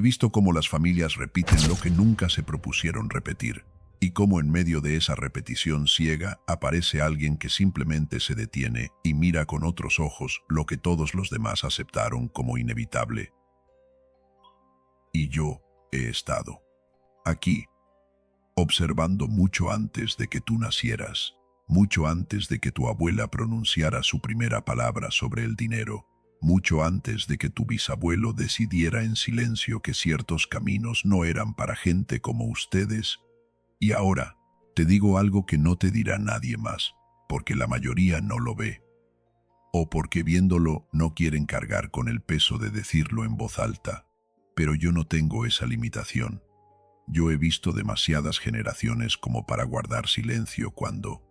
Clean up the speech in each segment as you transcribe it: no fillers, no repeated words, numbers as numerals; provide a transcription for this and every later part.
He visto cómo las familias repiten lo que nunca se propusieron repetir, y cómo en medio de esa repetición ciega aparece alguien que simplemente se detiene y mira con otros ojos lo que todos los demás aceptaron como inevitable. Y yo he estado aquí, observando mucho antes de que tú nacieras, mucho antes de que tu abuela pronunciara su primera palabra sobre el dinero, mucho antes de que tu bisabuelo decidiera en silencio que ciertos caminos no eran para gente como ustedes. Y ahora te digo algo que no te dirá nadie más, porque la mayoría no lo ve, o porque viéndolo no quieren cargar con el peso de decirlo en voz alta. Pero yo no tengo esa limitación. Yo he visto demasiadas generaciones como para guardar silencio cuando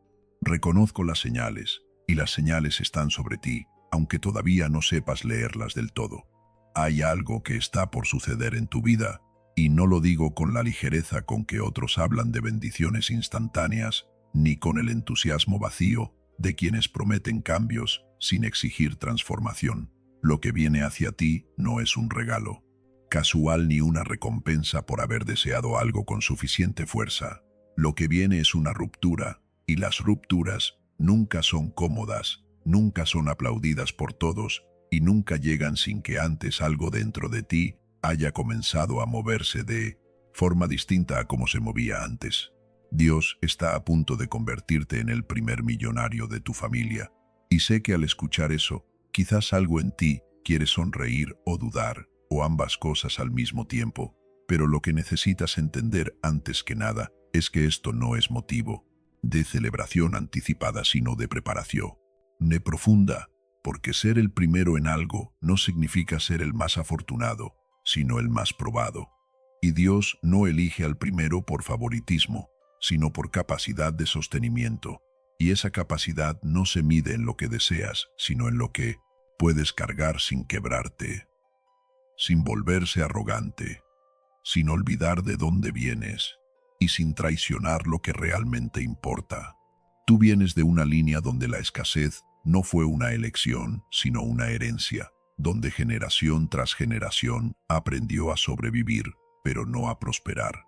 reconozco las señales, y las señales están sobre ti, aunque todavía no sepas leerlas del todo. Hay algo que está por suceder en tu vida, y no lo digo con la ligereza con que otros hablan de bendiciones instantáneas, ni con el entusiasmo vacío de quienes prometen cambios sin exigir transformación. Lo que viene hacia ti no es un regalo casual ni una recompensa por haber deseado algo con suficiente fuerza. Lo que viene es una ruptura, y las rupturas nunca son cómodas, nunca son aplaudidas por todos, y nunca llegan sin que antes algo dentro de ti haya comenzado a moverse de forma distinta a como se movía antes. Dios está a punto de convertirte en el primer millonario de tu familia, y sé que al escuchar eso, quizás algo en ti quiere sonreír o dudar, o ambas cosas al mismo tiempo, pero lo que necesitas entender antes que nada es que esto no es motivo de celebración anticipada, sino de preparación profunda, porque ser el primero en algo no significa ser el más afortunado, sino el más probado. Y Dios no elige al primero por favoritismo, sino por capacidad de sostenimiento, y esa capacidad no se mide en lo que deseas, sino en lo que puedes cargar sin quebrarte, sin volverse arrogante, sin olvidar de dónde vienes y sin traicionar lo que realmente importa. Tú vienes de una línea donde la escasez no fue una elección, sino una herencia, donde generación tras generación aprendió a sobrevivir, pero no a prosperar,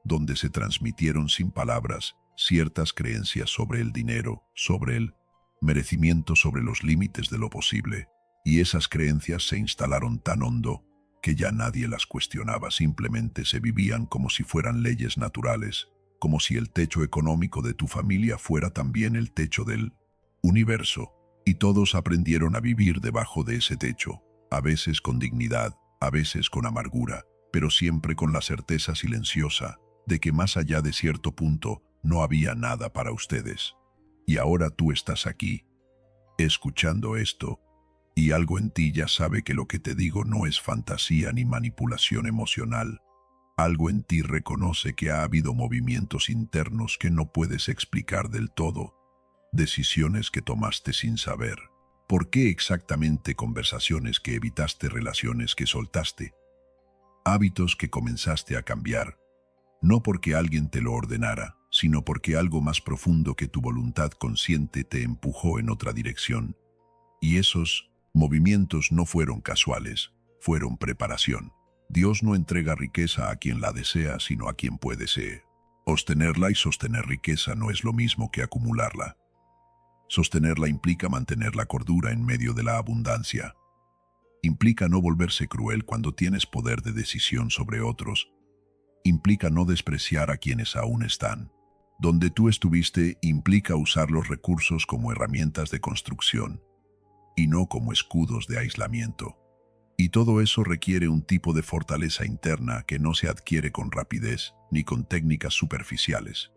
donde se transmitieron sin palabras ciertas creencias sobre el dinero, sobre el merecimiento, sobre los límites de lo posible. Y esas creencias se instalaron tan hondo que ya nadie las cuestionaba, simplemente se vivían como si fueran leyes naturales, como si el techo económico de tu familia fuera también el techo del universo, y todos aprendieron a vivir debajo de ese techo, a veces con dignidad, a veces con amargura, pero siempre con la certeza silenciosa de que más allá de cierto punto no había nada para ustedes. Y ahora tú estás aquí, escuchando esto, y algo en ti ya sabe que lo que te digo no es fantasía ni manipulación emocional. Algo en ti reconoce que ha habido movimientos internos que no puedes explicar del todo, decisiones que tomaste sin saber. ¿Por qué exactamente? Conversaciones que evitaste, relaciones que soltaste, hábitos que comenzaste a cambiar, no porque alguien te lo ordenara, sino porque algo más profundo que tu voluntad consciente te empujó en otra dirección. Y esos movimientos no fueron casuales, fueron preparación. Dios no entrega riqueza a quien la desea, sino a quien puede ser. Sostenerla y sostener riqueza no es lo mismo que acumularla. Sostenerla implica mantener la cordura en medio de la abundancia. Implica no volverse cruel cuando tienes poder de decisión sobre otros. Implica no despreciar a quienes aún están donde tú estuviste. Implica usar los recursos como herramientas de construcción y no como escudos de aislamiento. Y todo eso requiere un tipo de fortaleza interna que no se adquiere con rapidez ni con técnicas superficiales.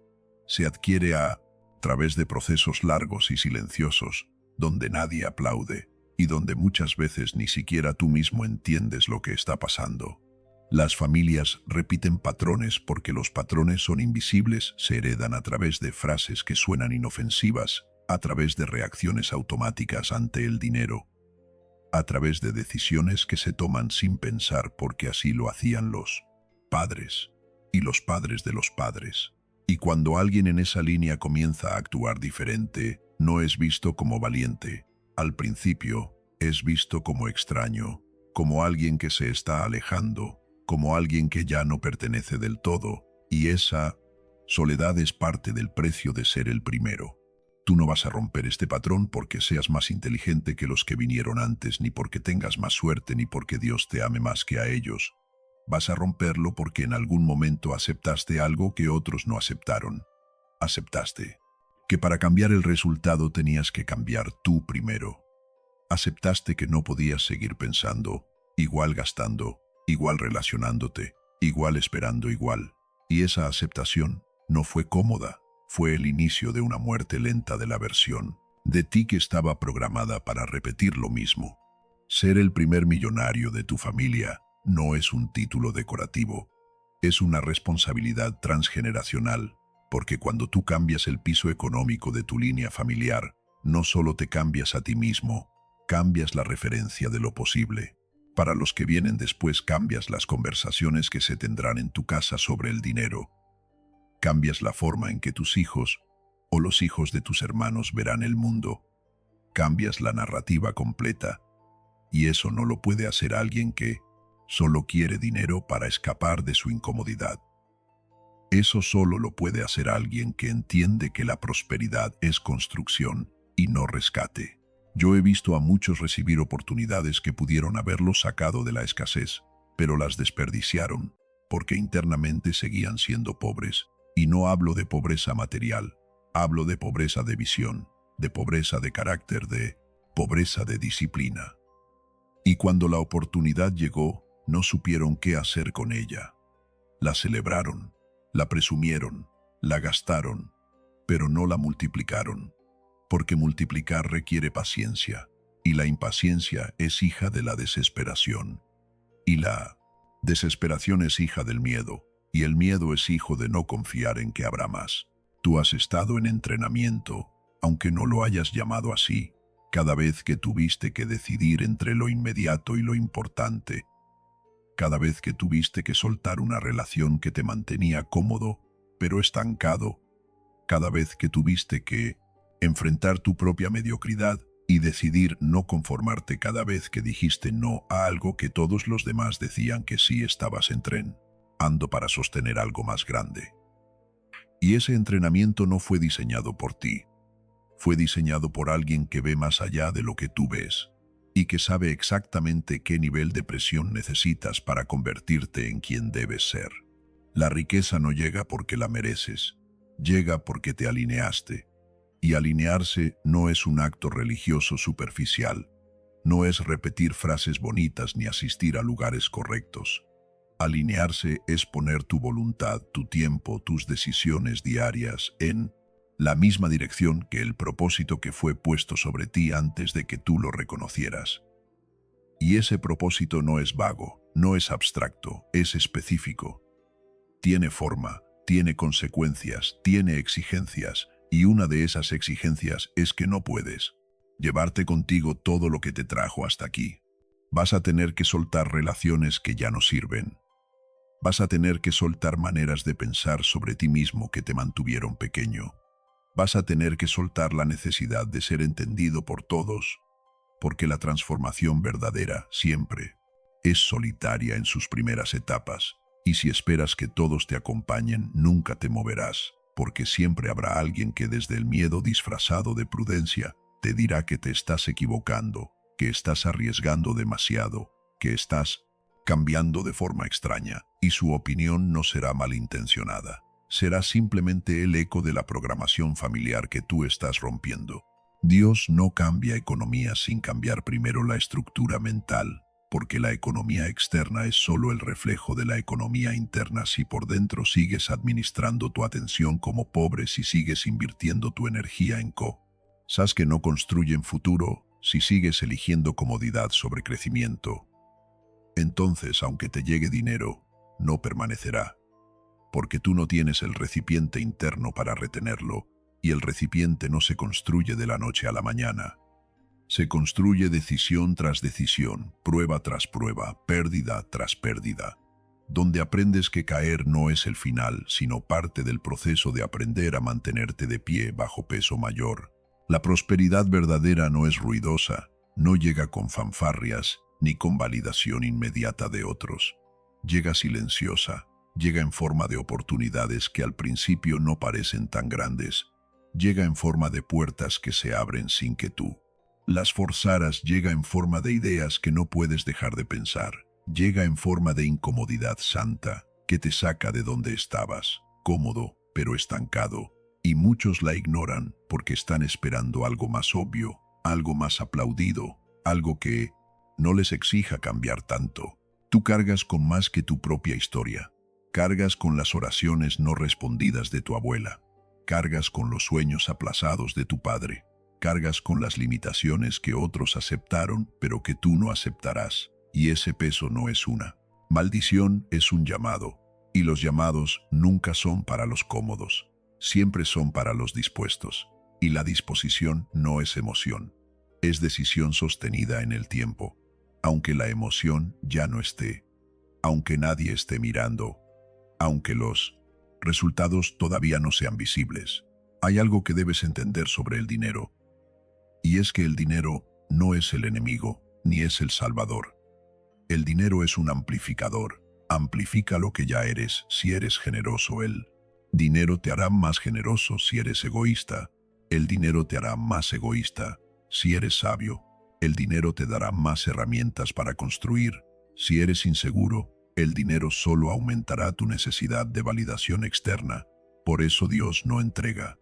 Se adquiere a través de procesos largos y silenciosos, donde nadie aplaude y donde muchas veces ni siquiera tú mismo entiendes lo que está pasando. Las familias repiten patrones porque los patrones son invisibles, se heredan a través de frases que suenan inofensivas, a través de reacciones automáticas ante el dinero, a través de decisiones que se toman sin pensar porque así lo hacían los padres y los padres de los padres. Y cuando alguien en esa línea comienza a actuar diferente, no es visto como valiente. Al principio, es visto como extraño, como alguien que se está alejando, como alguien que ya no pertenece del todo, y esa soledad es parte del precio de ser el primero. Tú no vas a romper este patrón porque seas más inteligente que los que vinieron antes, ni porque tengas más suerte, ni porque Dios te ame más que a ellos. Vas a romperlo porque en algún momento aceptaste algo que otros no aceptaron. Aceptaste que para cambiar el resultado tenías que cambiar tú primero. Aceptaste que no podías seguir pensando, igual gastando, igual relacionándote, igual esperando igual. Y esa aceptación no fue cómoda, fue el inicio de una muerte lenta de la versión de ti que estaba programada para repetir lo mismo. Ser el primer millonario de tu familia no es un título decorativo, es una responsabilidad transgeneracional, porque cuando tú cambias el piso económico de tu línea familiar, no solo te cambias a ti mismo, cambias la referencia de lo posible. Para los que vienen después cambias las conversaciones que se tendrán en tu casa sobre el dinero. Cambias la forma en que tus hijos o los hijos de tus hermanos verán el mundo. Cambias la narrativa completa. Y eso no lo puede hacer alguien que solo quiere dinero para escapar de su incomodidad. Eso solo lo puede hacer alguien que entiende que la prosperidad es construcción y no rescate. Yo he visto a muchos recibir oportunidades que pudieron haberlos sacado de la escasez, pero las desperdiciaron porque internamente seguían siendo pobres. Y no hablo de pobreza material, hablo de pobreza de visión, de pobreza de carácter, de pobreza de disciplina. Y cuando la oportunidad llegó, no supieron qué hacer con ella. La celebraron, la presumieron, la gastaron, pero no la multiplicaron, porque multiplicar requiere paciencia, y la impaciencia es hija de la desesperación. Y la desesperación es hija del miedo, y el miedo es hijo de no confiar en que habrá más. Tú has estado en entrenamiento, aunque no lo hayas llamado así, cada vez que tuviste que decidir entre lo inmediato y lo importante, cada vez que tuviste que soltar una relación que te mantenía cómodo, pero estancado, cada vez que tuviste que enfrentar tu propia mediocridad y decidir no conformarte cada vez que dijiste no a algo que todos los demás decían que sí. Estabas en tren, ando para sostener algo más grande. Y ese entrenamiento no fue diseñado por ti, fue diseñado por alguien que ve más allá de lo que tú ves y que sabe exactamente qué nivel de presión necesitas para convertirte en quien debes ser. La riqueza no llega porque la mereces, llega porque te alineaste. Y alinearse no es un acto religioso superficial, no es repetir frases bonitas ni asistir a lugares correctos. Alinearse es poner tu voluntad, tu tiempo, tus decisiones diarias en la misma dirección que el propósito que fue puesto sobre ti antes de que tú lo reconocieras. Y ese propósito no es vago, no es abstracto, es específico. Tiene forma, tiene consecuencias, tiene exigencias, y una de esas exigencias es que no puedes llevarte contigo todo lo que te trajo hasta aquí. Vas a tener que soltar relaciones que ya no sirven. Vas a tener que soltar maneras de pensar sobre ti mismo que te mantuvieron pequeño. Vas a tener que soltar la necesidad de ser entendido por todos, porque la transformación verdadera siempre es solitaria en sus primeras etapas, y si esperas que todos te acompañen, nunca te moverás, porque siempre habrá alguien que desde el miedo disfrazado de prudencia te dirá que te estás equivocando, que estás arriesgando demasiado, que estás cambiando de forma extraña, y su opinión no será malintencionada. Será simplemente el eco de la programación familiar que tú estás rompiendo. Dios no cambia economía sin cambiar primero la estructura mental, porque la economía externa es solo el reflejo de la economía interna. Si por dentro sigues administrando tu atención como pobre, si sigues invirtiendo tu energía en cosas que no construyen futuro, si sigues eligiendo comodidad sobre crecimiento, entonces, aunque te llegue dinero, no permanecerá, porque tú no tienes el recipiente interno para retenerlo, y el recipiente no se construye de la noche a la mañana. Se construye decisión tras decisión, prueba tras prueba, pérdida tras pérdida, donde aprendes que caer no es el final, sino parte del proceso de aprender a mantenerte de pie bajo peso mayor. La prosperidad verdadera no es ruidosa, no llega con fanfarrias, ni con validación inmediata de otros. llega silenciosa, llega en forma de oportunidades que al principio no parecen tan grandes, llega en forma de puertas que se abren sin que tú las forzaras, llega en forma de ideas que no puedes dejar de pensar, llega en forma de incomodidad santa que te saca de donde estabas, cómodo pero estancado, y muchos la ignoran porque están esperando algo más obvio, algo más aplaudido, algo que no les exija cambiar tanto. Tú cargas con más que tu propia historia, cargas con las oraciones no respondidas de tu abuela, cargas con los sueños aplazados de tu padre, cargas con las limitaciones que otros aceptaron pero que tú no aceptarás, y ese peso no es una maldición, es un llamado, y los llamados nunca son para los cómodos, siempre son para los dispuestos, y la disposición no es emoción, es decisión sostenida en el tiempo, aunque la emoción ya no esté, aunque nadie esté mirando, aunque los resultados todavía no sean visibles. Hay algo que debes entender sobre el dinero, y es que el dinero no es el enemigo, ni es el salvador. El dinero es un amplificador, amplifica lo que ya eres si eres generoso. El dinero te hará más generoso si eres egoísta, el dinero te hará más egoísta si eres sabio, el dinero te dará más herramientas para construir. Si eres inseguro, el dinero solo aumentará tu necesidad de validación externa. Por eso Dios no entrega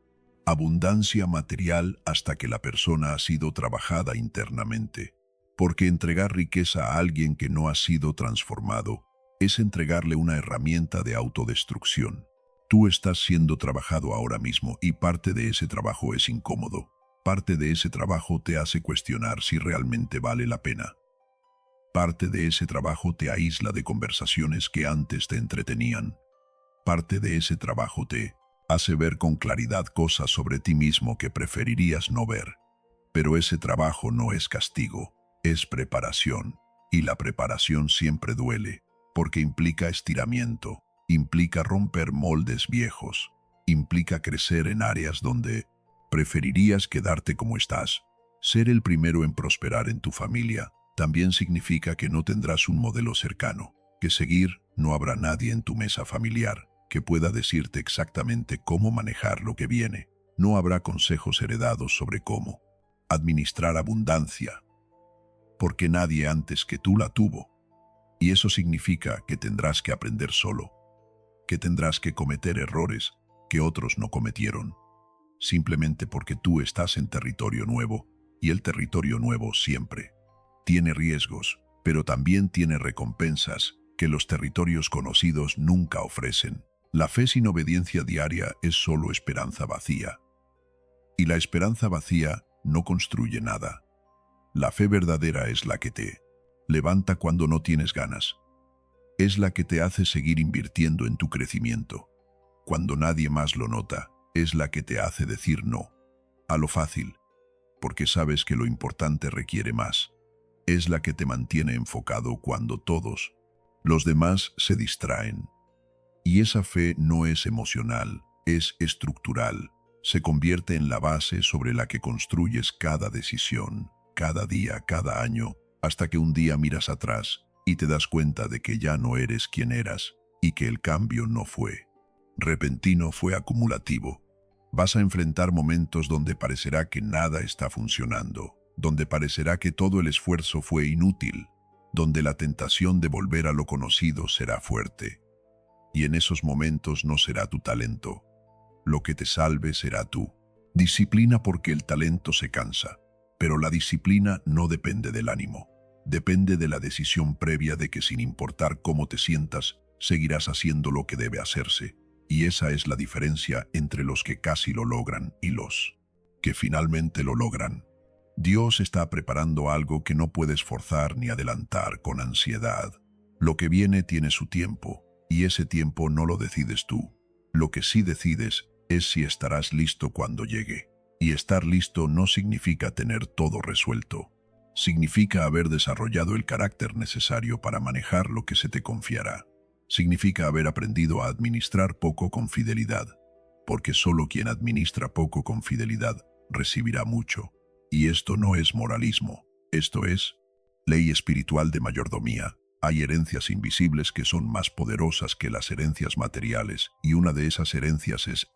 abundancia material hasta que la persona ha sido trabajada internamente. Porque entregar riqueza a alguien que no ha sido transformado es entregarle una herramienta de autodestrucción. Tú estás siendo trabajado ahora mismo y parte de ese trabajo es incómodo. Parte de ese trabajo te hace cuestionar si realmente vale la pena. Parte de ese trabajo te aísla de conversaciones que antes te entretenían. Parte de ese trabajo te hace ver con claridad cosas sobre ti mismo que preferirías no ver. Pero ese trabajo no es castigo, es preparación. Y la preparación siempre duele, porque implica estiramiento, implica romper moldes viejos, implica crecer en áreas donde preferirías quedarte como estás. Ser el primero en prosperar en tu familia también significa que no tendrás un modelo cercano, que seguir. No habrá nadie en tu mesa familiar que pueda decirte exactamente cómo manejar lo que viene. No habrá consejos heredados sobre cómo administrar abundancia, porque nadie antes que tú la tuvo. Y eso significa que tendrás que aprender solo, que tendrás que cometer errores que otros no cometieron, simplemente porque tú estás en territorio nuevo, y el territorio nuevo siempre tiene riesgos, pero también tiene recompensas que los territorios conocidos nunca ofrecen. La fe sin obediencia diaria es solo esperanza vacía. Y la esperanza vacía no construye nada. La fe verdadera es la que te levanta cuando no tienes ganas. Es la que te hace seguir invirtiendo en tu crecimiento cuando nadie más lo nota. Es la que te hace decir no a lo fácil, porque sabes que lo importante requiere más. Es la que te mantiene enfocado cuando todos los demás se distraen. Y esa fe no es emocional, es estructural. Se convierte en la base sobre la que construyes cada decisión, cada día, cada año, hasta que un día miras atrás y te das cuenta de que ya no eres quien eras y que el cambio no fue repentino, fue acumulativo. Vas a enfrentar momentos donde parecerá que nada está funcionando, donde parecerá que todo el esfuerzo fue inútil, donde la tentación de volver a lo conocido será fuerte. Y en esos momentos no será tu talento. Lo que te salve será tu disciplina, porque el talento se cansa, pero la disciplina no depende del ánimo. Depende de la decisión previa de que sin importar cómo te sientas, seguirás haciendo lo que debe hacerse. Y esa es la diferencia entre los que casi lo logran y los que finalmente lo logran. Dios está preparando algo que no puedes forzar ni adelantar con ansiedad. Lo que viene tiene su tiempo, y ese tiempo no lo decides tú. Lo que sí decides es si estarás listo cuando llegue. Y estar listo no significa tener todo resuelto. Significa haber desarrollado el carácter necesario para manejar lo que se te confiará. Significa haber aprendido a administrar poco con fidelidad, porque solo quien administra poco con fidelidad recibirá mucho. Y esto no es moralismo, esto es ley espiritual de mayordomía. Hay herencias invisibles que son más poderosas que las herencias materiales, y una de esas herencias es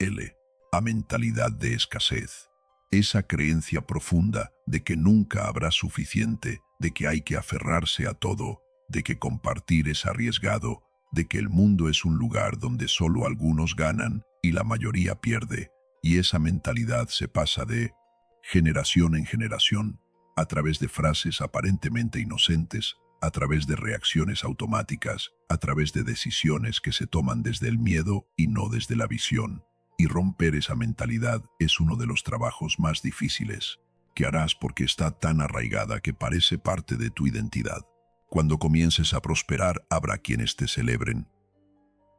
la mentalidad de escasez. Esa creencia profunda de que nunca habrá suficiente, de que hay que aferrarse a todo, de que compartir es arriesgado, de que el mundo es un lugar donde solo algunos ganan y la mayoría pierde, y esa mentalidad se pasa de generación en generación, a través de frases aparentemente inocentes, a través de reacciones automáticas, a través de decisiones que se toman desde el miedo y no desde la visión. Y romper esa mentalidad es uno de los trabajos más difíciles que harás porque está tan arraigada que parece parte de tu identidad. Cuando comiences a prosperar, habrá quienes te celebren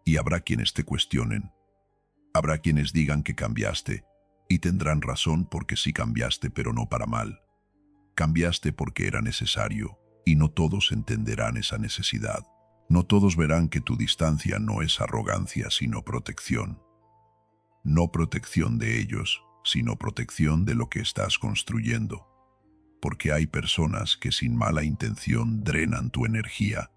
y habrá quienes te cuestionen. Habrá quienes digan que cambiaste y tendrán razón porque sí cambiaste, pero no para mal. Cambiaste porque era necesario y no todos entenderán esa necesidad. No todos verán que tu distancia no es arrogancia, sino protección. No protección de ellos, sino protección de lo que estás construyendo. Porque hay personas que sin mala intención drenan tu energía,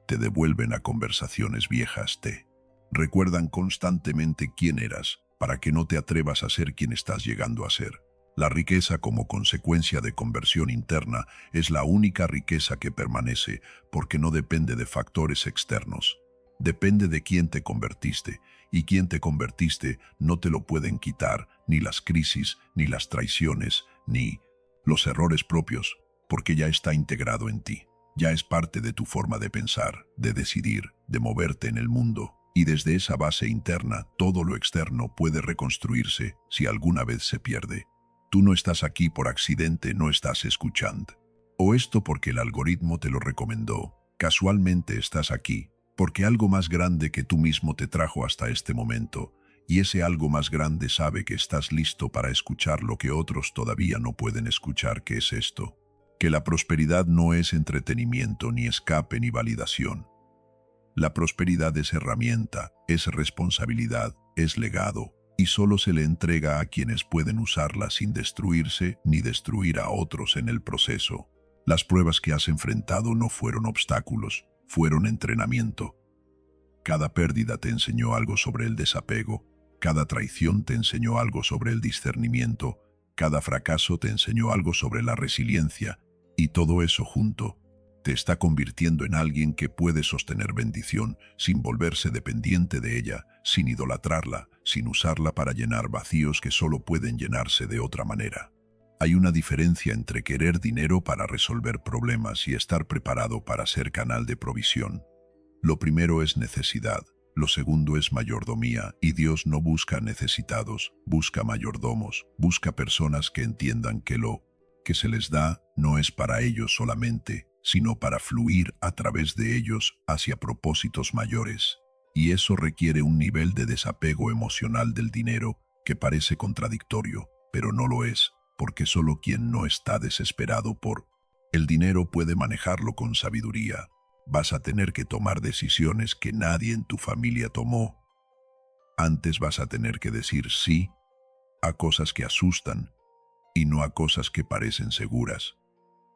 te devuelven a conversaciones viejas, te recuerdan constantemente quién eras, para que no te atrevas a ser quien estás llegando a ser. La riqueza como consecuencia de conversión interna es la única riqueza que permanece porque no depende de factores externos. Depende de quién te convertiste, y quién te convertiste no te lo pueden quitar ni las crisis, ni las traiciones, ni los errores propios, porque ya está integrado en ti. Ya es parte de tu forma de pensar, de decidir, de moverte en el mundo. Y desde esa base interna, todo lo externo puede reconstruirse si alguna vez se pierde. Tú no estás aquí por accidente, no estás escuchando. O esto porque el algoritmo te lo recomendó. Casualmente estás aquí, porque algo más grande que tú mismo te trajo hasta este momento, y ese algo más grande sabe que estás listo para escuchar lo que otros todavía no pueden escuchar, que es esto. Que la prosperidad no es entretenimiento, ni escape, ni validación. La prosperidad es herramienta, es responsabilidad, es legado, y solo se le entrega a quienes pueden usarla sin destruirse ni destruir a otros en el proceso. Las pruebas que has enfrentado no fueron obstáculos, fueron entrenamiento. Cada pérdida te enseñó algo sobre el desapego, cada traición te enseñó algo sobre el discernimiento, cada fracaso te enseñó algo sobre la resiliencia, y todo eso junto te está convirtiendo en alguien que puede sostener bendición sin volverse dependiente de ella, sin idolatrarla, sin usarla para llenar vacíos que solo pueden llenarse de otra manera. Hay una diferencia entre querer dinero para resolver problemas y estar preparado para ser canal de provisión. Lo primero es necesidad, lo segundo es mayordomía, y Dios no busca necesitados, busca mayordomos, busca personas que entiendan que lo que se les da no es para ellos solamente, sino para fluir a través de ellos hacia propósitos mayores. Y eso requiere un nivel de desapego emocional del dinero que parece contradictorio, pero no lo es, porque solo quien no está desesperado por el dinero puede manejarlo con sabiduría. Vas a tener que tomar decisiones que nadie en tu familia tomó. Antes vas a tener que decir sí a cosas que asustan y no a cosas que parecen seguras.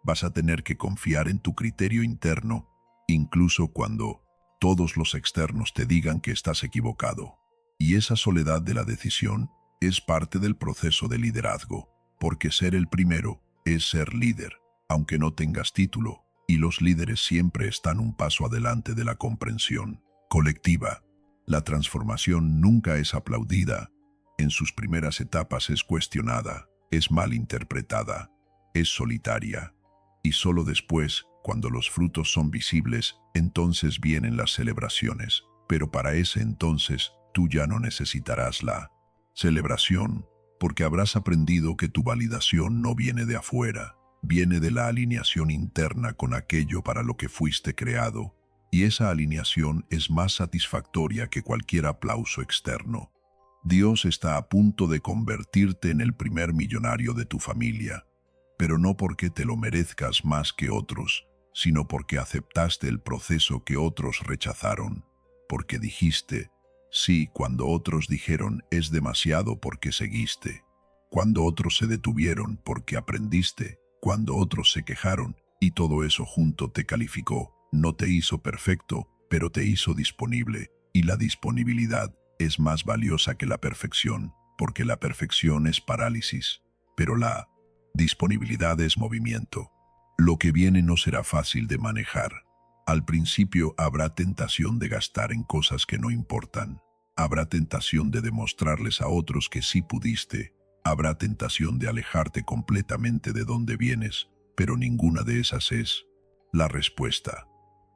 Vas a tener que confiar en tu criterio interno, incluso cuando todos los externos te digan que estás equivocado. Y esa soledad de la decisión es parte del proceso de liderazgo, porque ser el primero es ser líder, aunque no tengas título, y los líderes siempre están un paso adelante de la comprensión colectiva. La transformación nunca es aplaudida, en sus primeras etapas es cuestionada, es malinterpretada, es solitaria. Y solo después, cuando los frutos son visibles, entonces vienen las celebraciones. Pero para ese entonces, tú ya no necesitarás la celebración, porque habrás aprendido que tu validación no viene de afuera, viene de la alineación interna con aquello para lo que fuiste creado, y esa alineación es más satisfactoria que cualquier aplauso externo. Dios está a punto de convertirte en el primer millonario de tu familia, pero no porque te lo merezcas más que otros, sino porque aceptaste el proceso que otros rechazaron, porque dijiste sí cuando otros dijeron es demasiado, porque seguiste, cuando otros se detuvieron porque aprendiste, cuando otros se quejaron, y todo eso junto te calificó. No te hizo perfecto, pero te hizo disponible, y la disponibilidad es más valiosa que la perfección, porque la perfección es parálisis, pero la disponibilidad es movimiento. Lo que viene no será fácil de manejar. Al principio habrá tentación de gastar en cosas que no importan. Habrá tentación de demostrarles a otros que sí pudiste. Habrá tentación de alejarte completamente de donde vienes, pero ninguna de esas es la respuesta.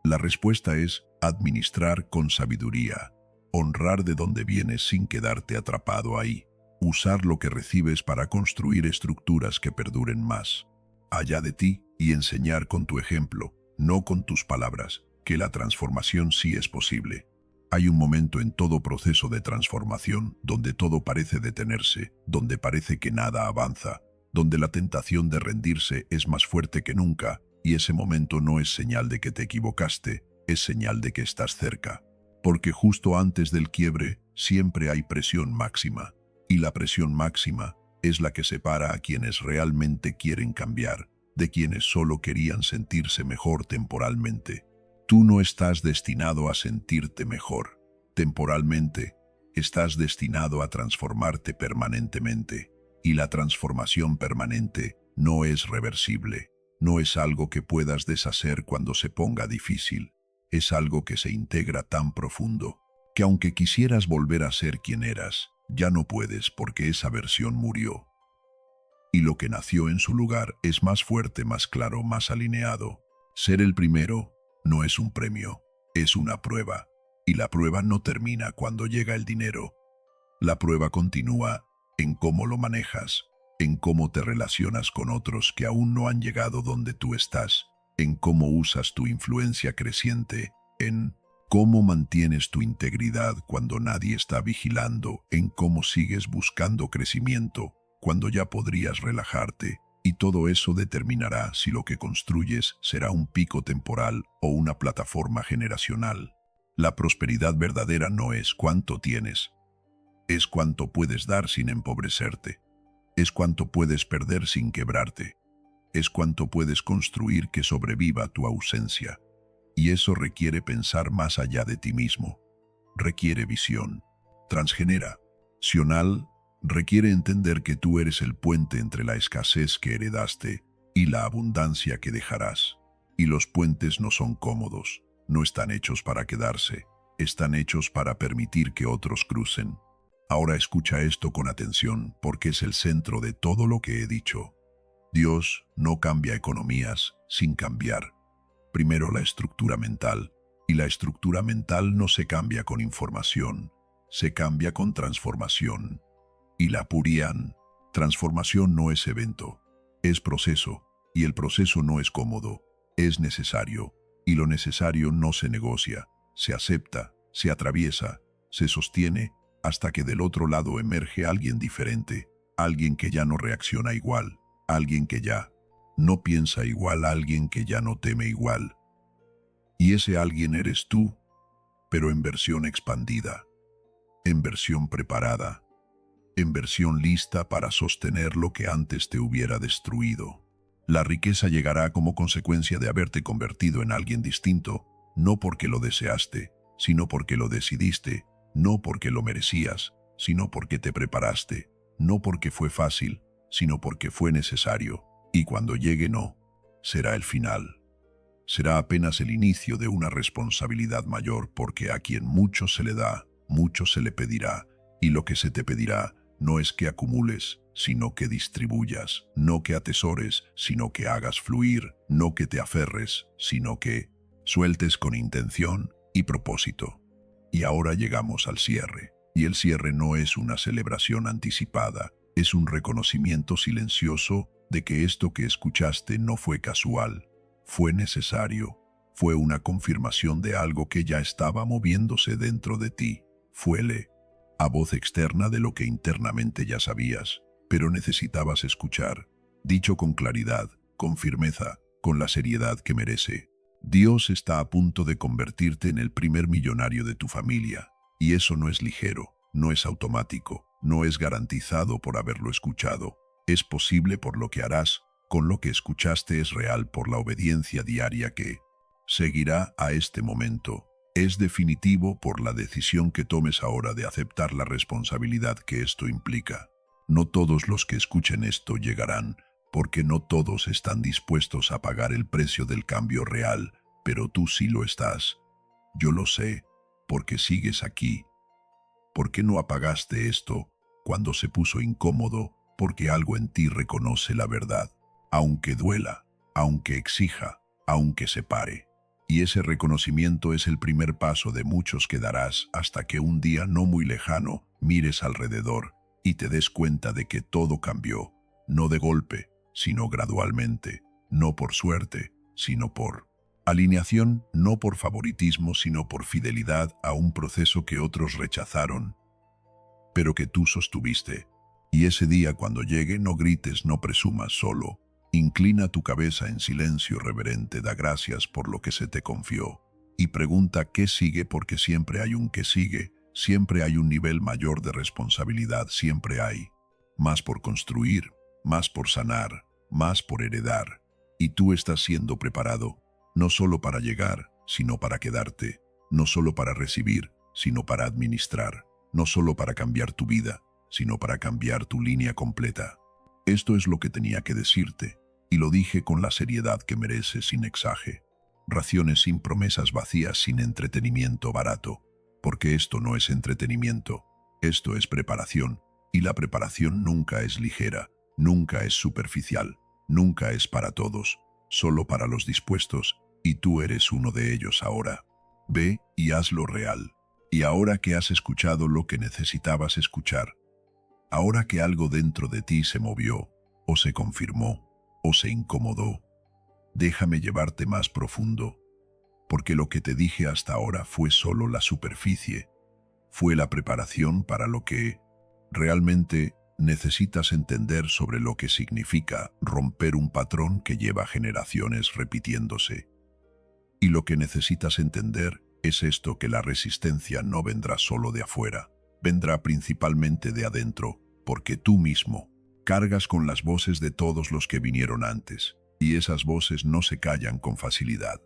La respuesta es administrar con sabiduría, honrar de donde vienes sin quedarte atrapado ahí, usar lo que recibes para construir estructuras que perduren más allá de ti y enseñar con tu ejemplo, no con tus palabras, que la transformación sí es posible. Hay un momento en todo proceso de transformación donde todo parece detenerse, donde parece que nada avanza, donde la tentación de rendirse es más fuerte que nunca, y ese momento no es señal de que te equivocaste, es señal de que estás cerca. Porque justo antes del quiebre siempre hay presión máxima, y la presión máxima es la que separa a quienes realmente quieren cambiar de quienes solo querían sentirse mejor temporalmente. Tú no estás destinado a sentirte mejor temporalmente, estás destinado a transformarte permanentemente, y la transformación permanente no es reversible, no es algo que puedas deshacer cuando se ponga difícil, es algo que se integra tan profundo, que aunque quisieras volver a ser quien eras, ya no puedes porque esa versión murió. Y lo que nació en su lugar es más fuerte, más claro, más alineado. Ser el primero no es un premio, es una prueba. Y la prueba no termina cuando llega el dinero. La prueba continúa en cómo lo manejas, en cómo te relacionas con otros que aún no han llegado donde tú estás, en cómo usas tu influencia creciente, en cómo mantienes tu integridad cuando nadie está vigilando, en cómo sigues buscando crecimiento cuando ya podrías relajarte, y todo eso determinará si lo que construyes será un pico temporal o una plataforma generacional. La prosperidad verdadera no es cuánto tienes, es cuánto puedes dar sin empobrecerte, es cuánto puedes perder sin quebrarte, es cuánto puedes construir que sobreviva tu ausencia. Y eso requiere pensar más allá de ti mismo, requiere visión transgeneracional, requiere entender que tú eres el puente entre la escasez que heredaste y la abundancia que dejarás. Y los puentes no son cómodos, no están hechos para quedarse, están hechos para permitir que otros crucen. Ahora escucha esto con atención porque es el centro de todo lo que he dicho. Dios no cambia economías sin cambiar primero la estructura mental, y la estructura mental no se cambia con información, se cambia con transformación. Y la Purian, transformación no es evento, es proceso, y el proceso no es cómodo, es necesario, y lo necesario no se negocia, se acepta, se atraviesa, se sostiene, hasta que del otro lado emerge alguien diferente, alguien que ya no reacciona igual, alguien que ya no piensa igual, alguien que ya no teme igual. Y ese alguien eres tú, pero en versión expandida, en versión preparada, en versión lista para sostener lo que antes te hubiera destruido. La riqueza llegará como consecuencia de haberte convertido en alguien distinto, no porque lo deseaste, sino porque lo decidiste, no porque lo merecías, sino porque te preparaste, no porque fue fácil, sino porque fue necesario. Y cuando llegue no, será el final. Será apenas el inicio de una responsabilidad mayor, porque a quien mucho se le da, mucho se le pedirá, y lo que se te pedirá no es que acumules, sino que distribuyas, no que atesores, sino que hagas fluir, no que te aferres, sino que sueltes con intención y propósito. Y ahora llegamos al cierre, y el cierre no es una celebración anticipada, es un reconocimiento silencioso de que esto que escuchaste no fue casual, fue necesario, fue una confirmación de algo que ya estaba moviéndose dentro de ti, fuele a voz externa de lo que internamente ya sabías, pero necesitabas escuchar, dicho con claridad, con firmeza, con la seriedad que merece. Dios está a punto de convertirte en el primer millonario de tu familia, y eso no es ligero, no es automático, no es garantizado por haberlo escuchado. Es posible por lo que harás, con lo que escuchaste es real por la obediencia diaria que seguirá a este momento. Es definitivo por la decisión que tomes ahora de aceptar la responsabilidad que esto implica. No todos los que escuchen esto llegarán, porque no todos están dispuestos a pagar el precio del cambio real, pero tú sí lo estás. Yo lo sé, porque sigues aquí. ¿Por qué no apagaste esto cuando se puso incómodo? Porque algo en ti reconoce la verdad, aunque duela, aunque exija, aunque se pare. Y ese reconocimiento es el primer paso de muchos que darás hasta que un día no muy lejano mires alrededor y te des cuenta de que todo cambió, no de golpe, sino gradualmente, no por suerte, sino por alineación, no por favoritismo, sino por fidelidad a un proceso que otros rechazaron, pero que tú sostuviste. Y ese día cuando llegue, no grites, no presumas, solo inclina tu cabeza en silencio reverente, da gracias por lo que se te confió y pregunta qué sigue, porque siempre hay un qué sigue, siempre hay un nivel mayor de responsabilidad, siempre hay más por construir, más por sanar, más por heredar. Y tú estás siendo preparado, no solo para llegar, sino para quedarte, no solo para recibir, sino para administrar, no solo para cambiar tu vida, sino para cambiar tu línea completa. Esto es lo que tenía que decirte, y lo dije con la seriedad que mereces, sin exaje. Raciones sin promesas vacías, sin entretenimiento barato, porque esto no es entretenimiento, esto es preparación, y la preparación nunca es ligera, nunca es superficial, nunca es para todos, solo para los dispuestos, y tú eres uno de ellos ahora. Ve y hazlo real. Y ahora que has escuchado lo que necesitabas escuchar, ahora que algo dentro de ti se movió, o se confirmó, o se incomodó, déjame llevarte más profundo, porque lo que te dije hasta ahora fue solo la superficie, fue la preparación para lo que realmente necesitas entender sobre lo que significa romper un patrón que lleva generaciones repitiéndose. Y lo que necesitas entender es esto, que la resistencia no vendrá solo de afuera, vendrá principalmente de adentro, porque tú mismo cargas con las voces de todos los que vinieron antes, y esas voces no se callan con facilidad.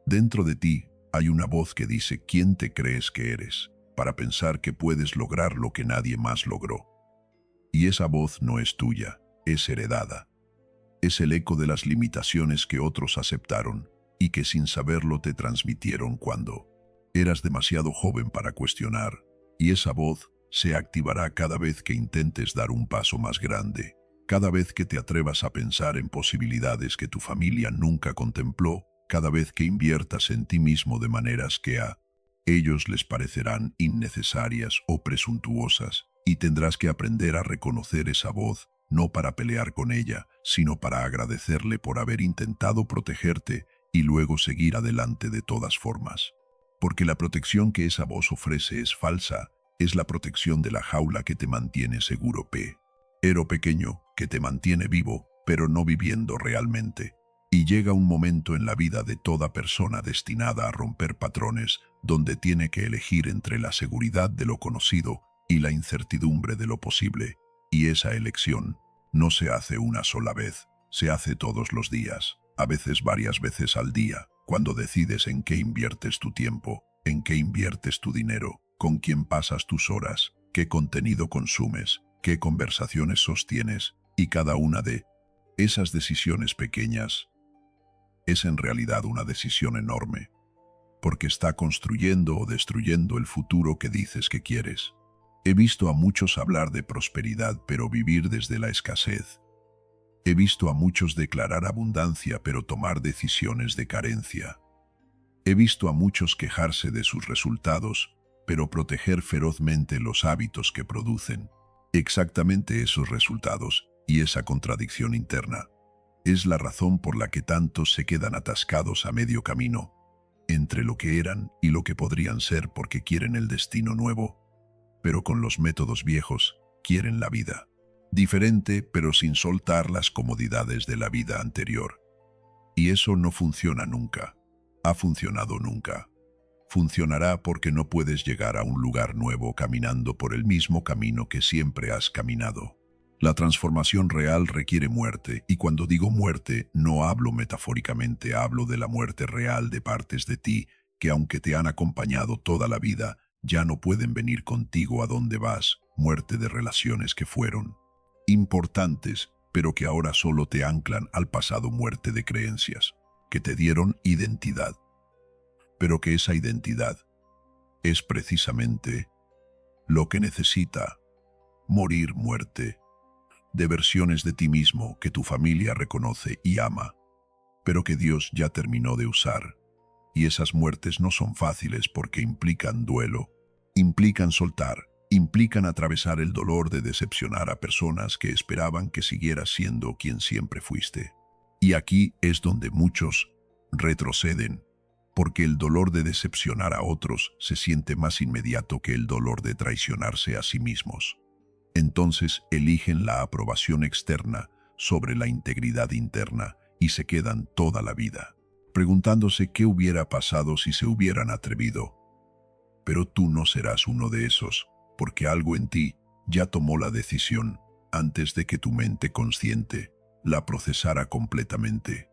Dentro de ti hay una voz que dice quién te crees que eres, para pensar que puedes lograr lo que nadie más logró. Y esa voz no es tuya, es heredada. Es el eco de las limitaciones que otros aceptaron y que sin saberlo te transmitieron cuando eras demasiado joven para cuestionar, y esa voz se activará cada vez que intentes dar un paso más grande, cada vez que te atrevas a pensar en posibilidades que tu familia nunca contempló, cada vez que inviertas en ti mismo de maneras que a ellos les parecerán innecesarias o presuntuosas, y tendrás que aprender a reconocer esa voz, no para pelear con ella, sino para agradecerle por haber intentado protegerte y luego seguir adelante de todas formas. Porque la protección que esa voz ofrece es falsa, es la protección de la jaula que te mantiene seguro, pero pequeño, que te mantiene vivo, pero no viviendo realmente. Y llega un momento en la vida de toda persona destinada a romper patrones, donde tiene que elegir entre la seguridad de lo conocido y la incertidumbre de lo posible, y esa elección no se hace una sola vez, se hace todos los días, a veces varias veces al día, cuando decides en qué inviertes tu tiempo, en qué inviertes tu dinero, con quién pasas tus horas, qué contenido consumes, qué conversaciones sostienes, y cada una de esas decisiones pequeñas es en realidad una decisión enorme, porque está construyendo o destruyendo el futuro que dices que quieres. He visto a muchos hablar de prosperidad pero vivir desde la escasez. He visto a muchos declarar abundancia pero tomar decisiones de carencia. He visto a muchos quejarse de sus resultados pero proteger ferozmente los hábitos que producen exactamente esos resultados, y esa contradicción interna es la razón por la que tantos se quedan atascados a medio camino, entre lo que eran y lo que podrían ser, porque quieren el destino nuevo, pero con los métodos viejos quieren la vida diferente, pero sin soltar las comodidades de la vida anterior. Y eso no funciona nunca, ha funcionado nunca. Funcionará porque no puedes llegar a un lugar nuevo caminando por el mismo camino que siempre has caminado. La transformación real requiere muerte, y cuando digo muerte, no hablo metafóricamente, hablo de la muerte real de partes de ti que, aunque te han acompañado toda la vida, ya no pueden venir contigo a donde vas, muerte de relaciones que fueron importantes, pero que ahora solo te anclan al pasado, muerte de creencias, que te dieron identidad, pero que esa identidad es precisamente lo que necesita morir, muerte de versiones de ti mismo que tu familia reconoce y ama, pero que Dios ya terminó de usar. Y esas muertes no son fáciles porque implican duelo, implican soltar, implican atravesar el dolor de decepcionar a personas que esperaban que siguieras siendo quien siempre fuiste. Y aquí es donde muchos retroceden, porque el dolor de decepcionar a otros se siente más inmediato que el dolor de traicionarse a sí mismos. Entonces eligen la aprobación externa sobre la integridad interna y se quedan toda la vida preguntándose qué hubiera pasado si se hubieran atrevido. Pero tú no serás uno de esos, porque algo en ti ya tomó la decisión antes de que tu mente consciente la procesara completamente.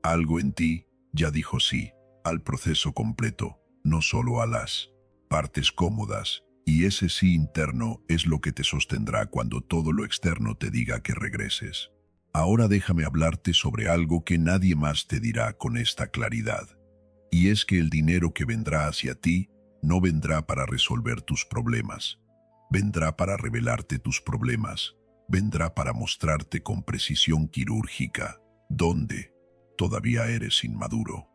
Algo en ti ya dijo sí al proceso completo, no solo a las partes cómodas, y ese sí interno es lo que te sostendrá cuando todo lo externo te diga que regreses. Ahora déjame hablarte sobre algo que nadie más te dirá con esta claridad, y es que el dinero que vendrá hacia ti no vendrá para resolver tus problemas, vendrá para revelarte tus problemas, vendrá para mostrarte con precisión quirúrgica dónde todavía eres inmaduro,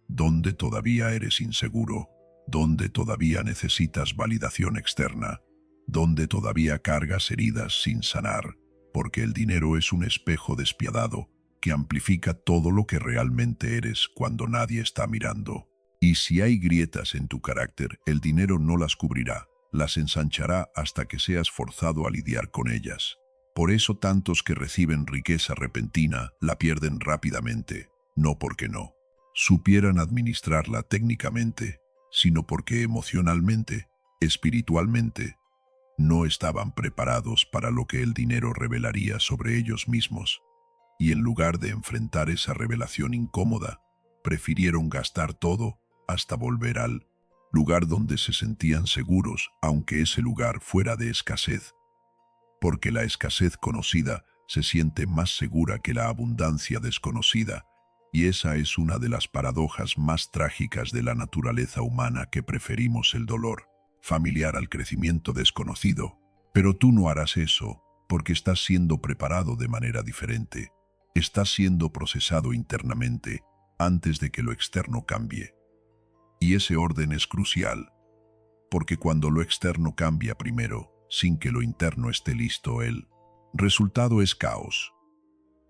dónde todavía eres inseguro, dónde todavía necesitas validación externa, dónde todavía cargas heridas sin sanar, porque el dinero es un espejo despiadado que amplifica todo lo que realmente eres cuando nadie está mirando. Y si hay grietas en tu carácter, el dinero no las cubrirá, las ensanchará hasta que seas forzado a lidiar con ellas. Por eso tantos que reciben riqueza repentina la pierden rápidamente, no porque no supieran administrarla técnicamente, sino porque emocionalmente, espiritualmente, no estaban preparados para lo que el dinero revelaría sobre ellos mismos, y en lugar de enfrentar esa revelación incómoda, prefirieron gastar todo hasta volver al lugar donde se sentían seguros, aunque ese lugar fuera de escasez, porque la escasez conocida se siente más segura que la abundancia desconocida, y esa es una de las paradojas más trágicas de la naturaleza humana, que preferimos el dolor familiar al crecimiento desconocido. Pero tú no harás eso, porque estás siendo preparado de manera diferente. Estás siendo procesado internamente antes de que lo externo cambie. Y ese orden es crucial, porque cuando lo externo cambia primero, sin que lo interno esté listo, el resultado es caos.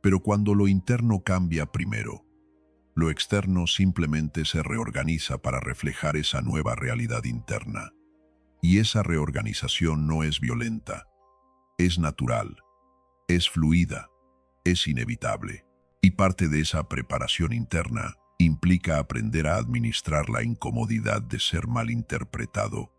Pero cuando lo interno cambia primero, lo externo simplemente se reorganiza para reflejar esa nueva realidad interna. Y esa reorganización no es violenta, es natural, es fluida, es inevitable. Y parte de esa preparación interna implica aprender a administrar la incomodidad de ser malinterpretado.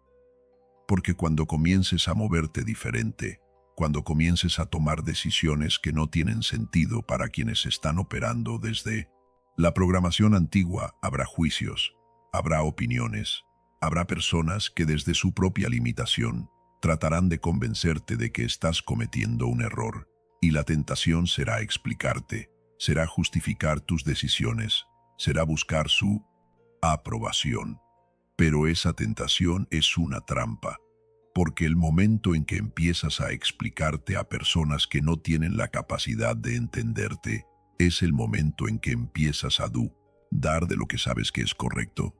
Porque cuando comiences a moverte diferente, cuando comiences a tomar decisiones que no tienen sentido para quienes están operando desde la programación antigua, habrá juicios, habrá opiniones, habrá personas que desde su propia limitación tratarán de convencerte de que estás cometiendo un error, y la tentación será explicarte, será justificar tus decisiones, será buscar su aprobación. Pero esa tentación es una trampa, porque el momento en que empiezas a explicarte a personas que no tienen la capacidad de entenderte, es el momento en que empiezas a dudar de lo que sabes que es correcto.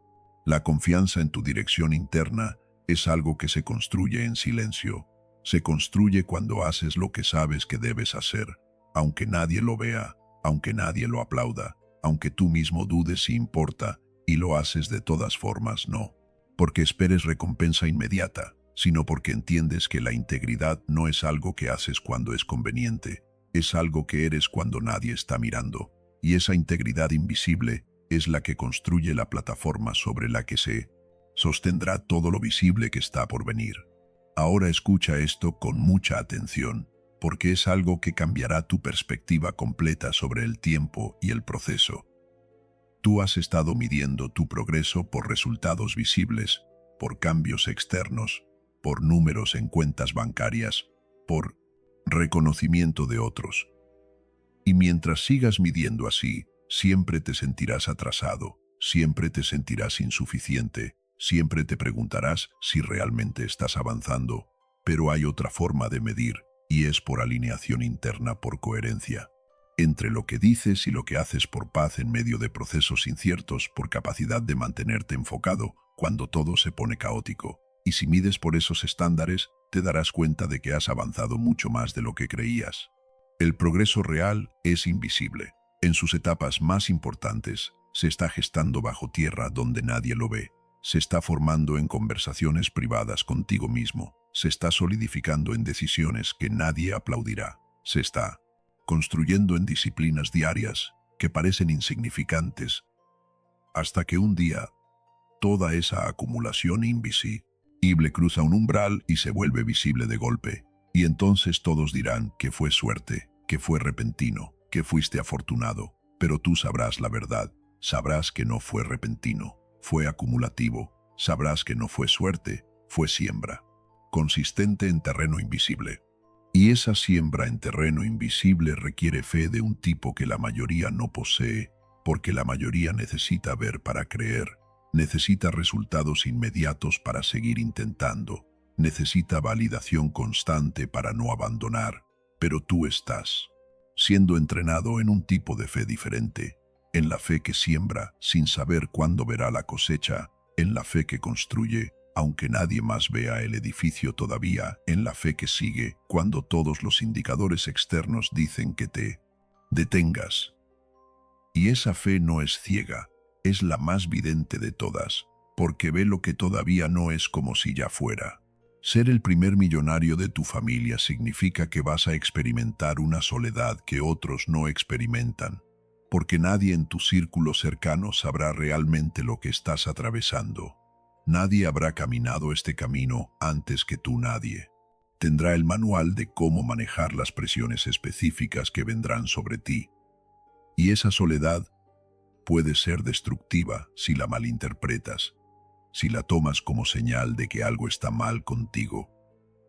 La confianza en tu dirección interna es algo que se construye en silencio. Se construye cuando haces lo que sabes que debes hacer, aunque nadie lo vea, aunque nadie lo aplauda, aunque tú mismo dudes si importa, y lo haces de todas formas, no porque esperes recompensa inmediata, sino porque entiendes que la integridad no es algo que haces cuando es conveniente, es algo que eres cuando nadie está mirando, y esa integridad invisible es la que construye la plataforma sobre la que se sostendrá todo lo visible que está por venir. Ahora escucha esto con mucha atención. porque es algo que cambiará tu perspectiva completa sobre el tiempo y el proceso. Tú has estado midiendo tu progreso por resultados visibles, por cambios externos, por números en cuentas bancarias, por reconocimiento de otros. Y mientras sigas midiendo así, siempre te sentirás atrasado, siempre te sentirás insuficiente, siempre te preguntarás si realmente estás avanzando, pero hay otra forma de medir, y es por alineación interna, por coherencia. Entre lo que dices y lo que haces, por paz en medio de procesos inciertos, por capacidad de mantenerte enfocado cuando todo se pone caótico. Y si mides por esos estándares, te darás cuenta de que has avanzado mucho más de lo que creías. El progreso real es invisible. En sus etapas más importantes, se está gestando bajo tierra donde nadie lo ve. Se está formando en conversaciones privadas contigo mismo. Se está solidificando en decisiones que nadie aplaudirá. Se está construyendo en disciplinas diarias que parecen insignificantes, hasta que un día toda esa acumulación invisible cruza un umbral y se vuelve visible de golpe. Y entonces todos dirán que fue suerte, que fue repentino, que fuiste afortunado, pero tú sabrás la verdad. Sabrás que no fue repentino, fue acumulativo. Sabrás que no fue suerte, fue siembra, consistente en terreno invisible. Y esa siembra en terreno invisible requiere fe de un tipo que la mayoría no posee, porque la mayoría necesita ver para creer, necesita resultados inmediatos para seguir intentando, necesita validación constante para no abandonar. Pero tú estás siendo entrenado en un tipo de fe diferente, en la fe que siembra sin saber cuándo verá la cosecha, en la fe que construye aunque nadie más vea el edificio todavía, en la fe que sigue cuando todos los indicadores externos dicen que te detengas. Y esa fe no es ciega, es la más vidente de todas, porque ve lo que todavía no es como si ya fuera. Ser el primer millonario de tu familia significa que vas a experimentar una soledad que otros no experimentan, porque nadie en tu círculo cercano sabrá realmente lo que estás atravesando. Nadie habrá caminado este camino antes que tú, nadie. Tendrá el manual de cómo manejar las presiones específicas que vendrán sobre ti. Y esa soledad puede ser destructiva si la malinterpretas, si la tomas como señal de que algo está mal contigo.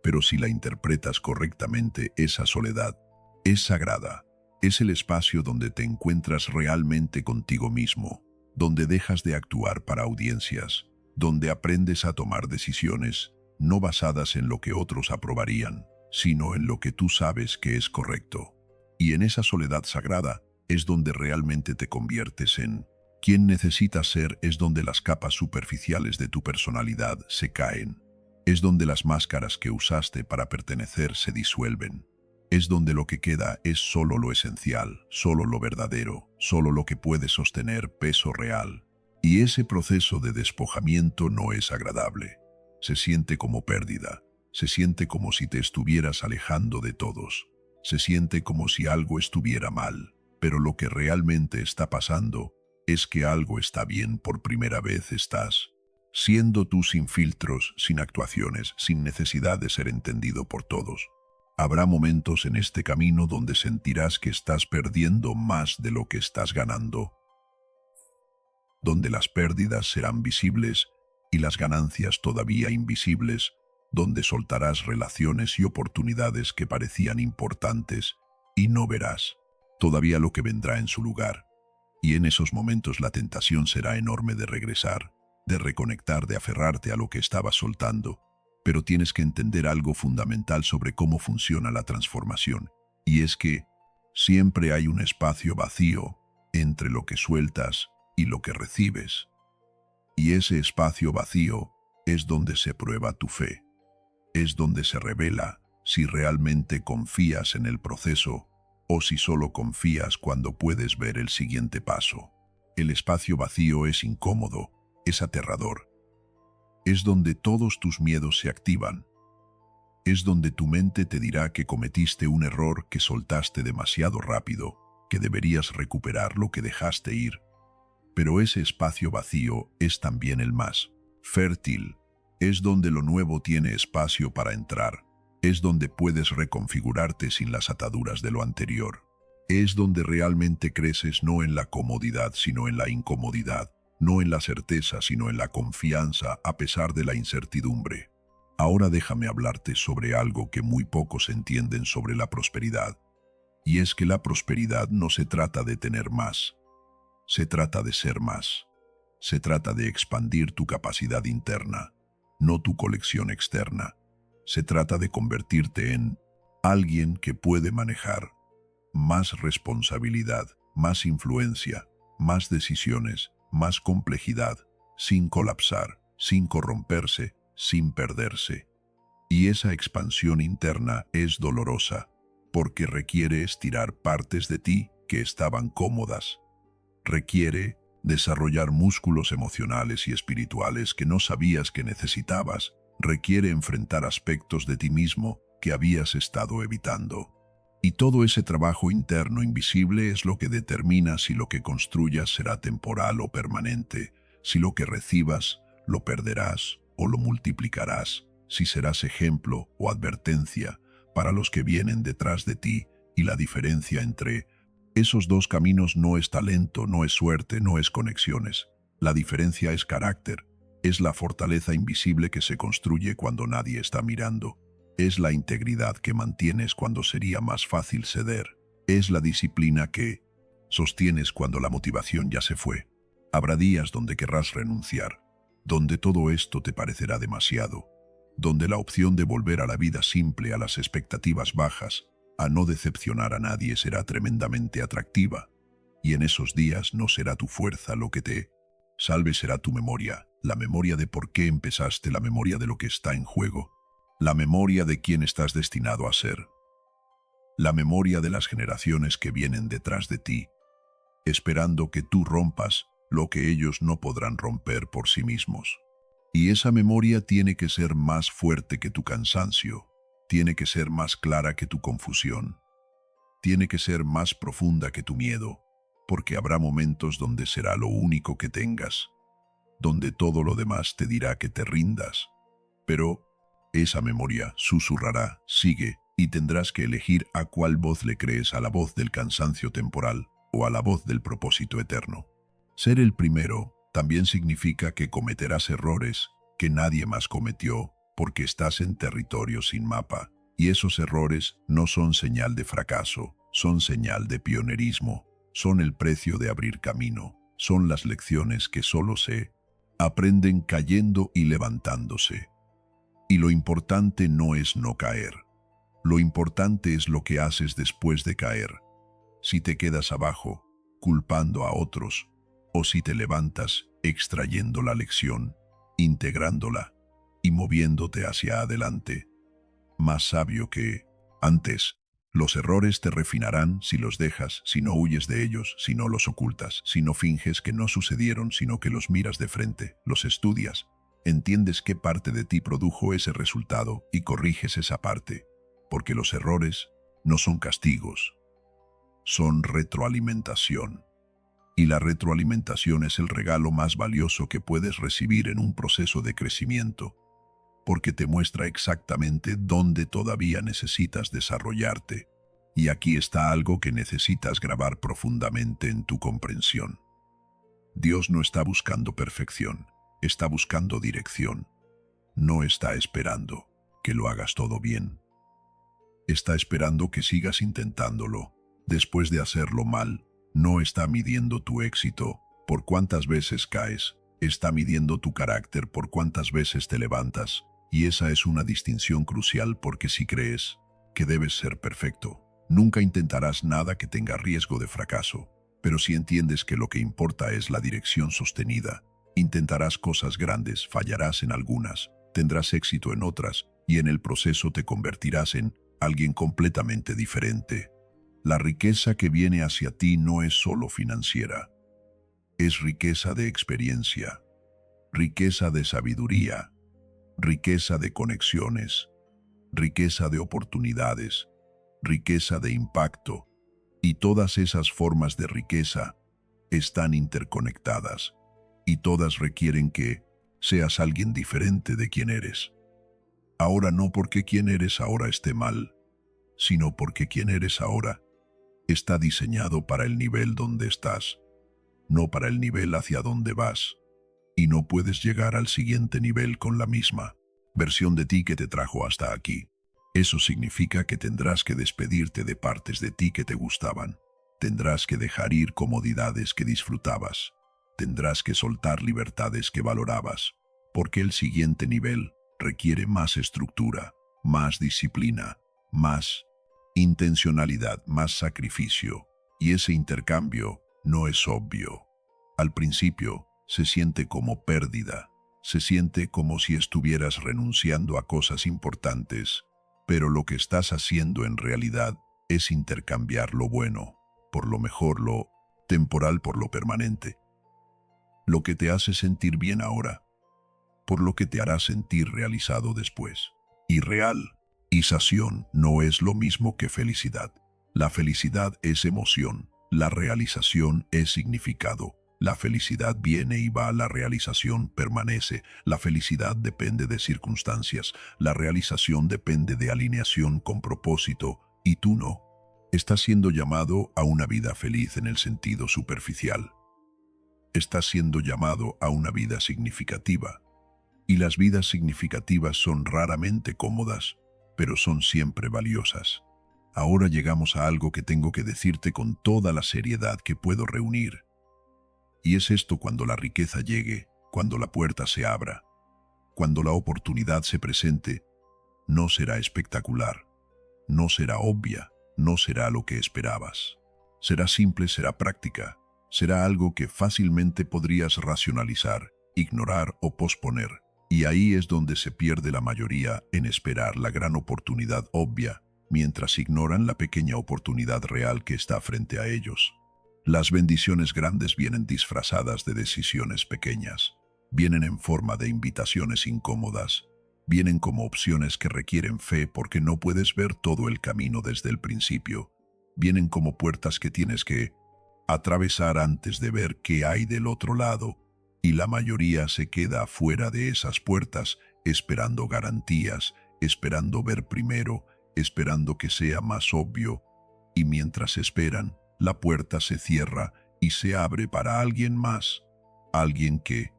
Pero si la interpretas correctamente, esa soledad es sagrada. Es el espacio donde te encuentras realmente contigo mismo, donde dejas de actuar para audiencias, donde aprendes a tomar decisiones no basadas en lo que otros aprobarían, sino en lo que tú sabes que es correcto. Y en esa soledad sagrada es donde realmente te conviertes en quien necesitas ser, es donde las capas superficiales de tu personalidad se caen, es donde las máscaras que usaste para pertenecer se disuelven, es donde lo que queda es solo lo esencial, solo lo verdadero, solo lo que puede sostener peso real. Y ese proceso de despojamiento no es agradable. Se siente como pérdida, se siente como si te estuvieras alejando de todos, se siente como si algo estuviera mal, pero lo que realmente está pasando es que algo está bien. Por primera vez estás siendo tú, sin filtros, sin actuaciones, sin necesidad de ser entendido por todos. Habrá momentos en este camino donde sentirás que estás perdiendo más de lo que estás ganando, donde las pérdidas serán visibles y las ganancias todavía invisibles, donde soltarás relaciones y oportunidades que parecían importantes y no verás todavía lo que vendrá en su lugar. Y en esos momentos la tentación será enorme de regresar, de reconectar, de aferrarte a lo que estabas soltando. Pero tienes que entender algo fundamental sobre cómo funciona la transformación, y es que siempre hay un espacio vacío entre lo que sueltas y lo que recibes. Y ese espacio vacío es donde se prueba tu fe, es donde se revela si realmente confías en el proceso o si solo confías cuando puedes ver el siguiente paso. El espacio vacío es incómodo, es aterrador. Es donde todos tus miedos se activan. Es donde tu mente te dirá que cometiste un error, que soltaste demasiado rápido, que deberías recuperar lo que dejaste ir. Pero ese espacio vacío es también el más fértil. Es donde lo nuevo tiene espacio para entrar. Es donde puedes reconfigurarte sin las ataduras de lo anterior. Es donde realmente creces, no en la comodidad, sino en la incomodidad, no en la certeza, sino en la confianza, a pesar de la incertidumbre. Ahora déjame hablarte sobre algo que muy pocos entienden sobre la prosperidad. Y es que la prosperidad no se trata de tener más, se trata de ser más. Se trata de expandir tu capacidad interna, no tu colección externa. Se trata de convertirte en alguien que puede manejar más responsabilidad, más influencia, más decisiones, más complejidad, sin colapsar, sin corromperse, sin perderse. Y esa expansión interna es dolorosa, porque requiere estirar partes de ti que estaban cómodas. Requiere desarrollar músculos emocionales y espirituales que no sabías que necesitabas. Requiere enfrentar aspectos de ti mismo que habías estado evitando. Y todo ese trabajo interno invisible es lo que determina si lo que construyas será temporal o permanente, si lo que recibas lo perderás o lo multiplicarás, si serás ejemplo o advertencia para los que vienen detrás de ti. Y la diferencia entre esos dos caminos no es talento, no es suerte, no es conexiones. La diferencia es carácter, es la fortaleza invisible que se construye cuando nadie está mirando. Es la integridad que mantienes cuando sería más fácil ceder. Es la disciplina que sostienes cuando la motivación ya se fue. Habrá días donde querrás renunciar, donde todo esto te parecerá demasiado, donde la opción de volver a la vida simple, a las expectativas bajas, a no decepcionar a nadie será tremendamente atractiva. Y en esos días no será tu fuerza lo que te salve, será tu memoria, la memoria de por qué empezaste, la memoria de lo que está en juego, la memoria de quién estás destinado a ser, la memoria de las generaciones que vienen detrás de ti, esperando que tú rompas lo que ellos no podrán romper por sí mismos. Y esa memoria tiene que ser más fuerte que tu cansancio, tiene que ser más clara que tu confusión, tiene que ser más profunda que tu miedo, porque habrá momentos donde será lo único que tengas, donde todo lo demás te dirá que te rindas. Pero esa memoria susurrará, sigue, y tendrás que elegir a cuál voz le crees, a la voz del cansancio temporal o a la voz del propósito eterno. Ser el primero también significa que cometerás errores que nadie más cometió, porque estás en territorio sin mapa, y esos errores no son señal de fracaso, son señal de pionerismo, son el precio de abrir camino, son las lecciones que solo se aprenden cayendo y levantándose. Y lo importante no es no caer, lo importante es lo que haces después de caer. Si te quedas abajo, culpando a otros, o si te levantas extrayendo la lección, integrándola y moviéndote hacia adelante. Más sabio que antes. Los errores te refinarán si los dejas, si no huyes de ellos, si no los ocultas, si no finges que no sucedieron, sino que los miras de frente, los estudias, entiendes qué parte de ti produjo ese resultado y corriges esa parte, porque los errores no son castigos, son retroalimentación. Y la retroalimentación es el regalo más valioso que puedes recibir en un proceso de crecimiento, porque te muestra exactamente dónde todavía necesitas desarrollarte. Y aquí está algo que necesitas grabar profundamente en tu comprensión. Dios no está buscando perfección, está buscando dirección. No está esperando que lo hagas todo bien. Está esperando que sigas intentándolo. Después de hacerlo mal, no está midiendo tu éxito por cuántas veces caes, está midiendo tu carácter por cuántas veces te levantas. Y esa es una distinción crucial, porque si crees que debes ser perfecto, nunca intentarás nada que tenga riesgo de fracaso. Pero si entiendes que lo que importa es la dirección sostenida, intentarás cosas grandes, fallarás en algunas, tendrás éxito en otras, y en el proceso te convertirás en alguien completamente diferente. La riqueza que viene hacia ti no es solo financiera, es riqueza de experiencia, riqueza de sabiduría, riqueza de conexiones, riqueza de oportunidades, riqueza de impacto, y todas esas formas de riqueza están interconectadas, y todas requieren que seas alguien diferente de quien eres. Ahora no porque quien eres ahora esté mal, sino porque quien eres ahora está diseñado para el nivel donde estás, no para el nivel hacia donde vas, y no puedes llegar al siguiente nivel con la misma versión de ti que te trajo hasta aquí. Eso significa que tendrás que despedirte de partes de ti que te gustaban, tendrás que dejar ir comodidades que disfrutabas, tendrás que soltar libertades que valorabas, porque el siguiente nivel requiere más estructura, más disciplina, más intencionalidad, más sacrificio, y ese intercambio no es obvio. Al principio se siente como pérdida, se siente como si estuvieras renunciando a cosas importantes, pero lo que estás haciendo en realidad es intercambiar lo bueno por lo mejor, lo temporal por lo permanente. Lo que te hace sentir bien ahora, por lo que te hará sentir realizado después. Y realización no es lo mismo que felicidad. La felicidad es emoción, la realización es significado. La felicidad viene y va, la realización permanece. La felicidad depende de circunstancias, la realización depende de alineación con propósito, y tú no. Estás siendo llamado a una vida feliz en el sentido superficial. Estás siendo llamado a una vida significativa. Y las vidas significativas son raramente cómodas, pero son siempre valiosas. Ahora llegamos a algo que tengo que decirte con toda la seriedad que puedo reunir. Y es esto: cuando la riqueza llegue, cuando la puerta se abra, cuando la oportunidad se presente, no será espectacular, no será obvia, no será lo que esperabas. Será simple, será práctica, será algo que fácilmente podrías racionalizar, ignorar o posponer. Y ahí es donde se pierde la mayoría, en esperar la gran oportunidad obvia, mientras ignoran la pequeña oportunidad real que está frente a ellos. Las bendiciones grandes vienen disfrazadas de decisiones pequeñas, vienen en forma de invitaciones incómodas, vienen como opciones que requieren fe porque no puedes ver todo el camino desde el principio, vienen como puertas que tienes que atravesar antes de ver qué hay del otro lado, y la mayoría se queda afuera de esas puertas esperando garantías, esperando ver primero, esperando que sea más obvio, y mientras esperan, la puerta se cierra y se abre para alguien más, alguien que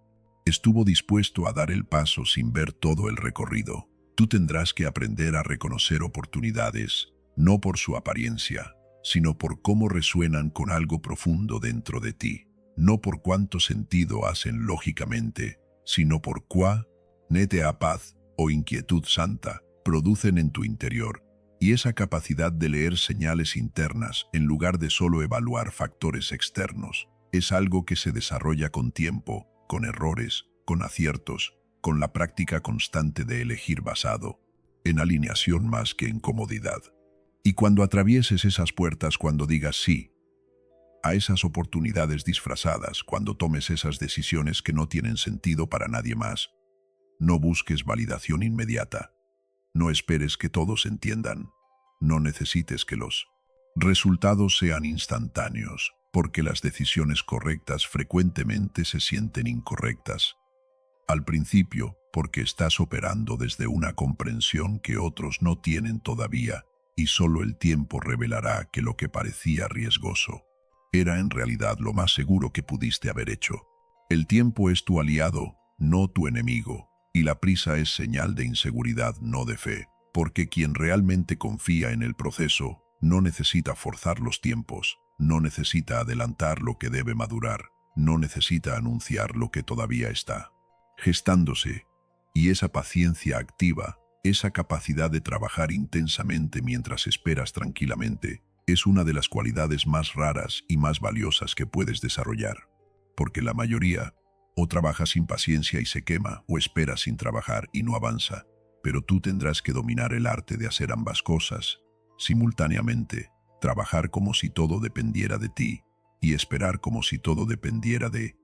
estuvo dispuesto a dar el paso sin ver todo el recorrido. Tú tendrás que aprender a reconocer oportunidades, no por su apariencia, sino por cómo resuenan con algo profundo dentro de ti, no por cuánto sentido hacen lógicamente, sino por cuánta paz o inquietud santa producen en tu interior. Y esa capacidad de leer señales internas en lugar de solo evaluar factores externos es algo que se desarrolla con tiempo, con errores, con aciertos, con la práctica constante de elegir basado en alineación más que en comodidad. Y cuando atravieses esas puertas, cuando digas sí a esas oportunidades disfrazadas, cuando tomes esas decisiones que no tienen sentido para nadie más, no busques validación inmediata. No esperes que todos entiendan. No necesites que los resultados sean instantáneos, porque las decisiones correctas frecuentemente se sienten incorrectas. Al principio, porque estás operando desde una comprensión que otros no tienen todavía, y solo el tiempo revelará que lo que parecía riesgoso era en realidad lo más seguro que pudiste haber hecho. El tiempo es tu aliado, no tu enemigo. Y la prisa es señal de inseguridad, no de fe, porque quien realmente confía en el proceso no necesita forzar los tiempos, no necesita adelantar lo que debe madurar, no necesita anunciar lo que todavía está gestándose. Y esa paciencia activa, esa capacidad de trabajar intensamente mientras esperas tranquilamente, es una de las cualidades más raras y más valiosas que puedes desarrollar, porque la mayoría o trabaja sin paciencia y se quema, o espera sin trabajar y no avanza. Pero tú tendrás que dominar el arte de hacer ambas cosas simultáneamente, trabajar como si todo dependiera de ti y esperar como si todo dependiera de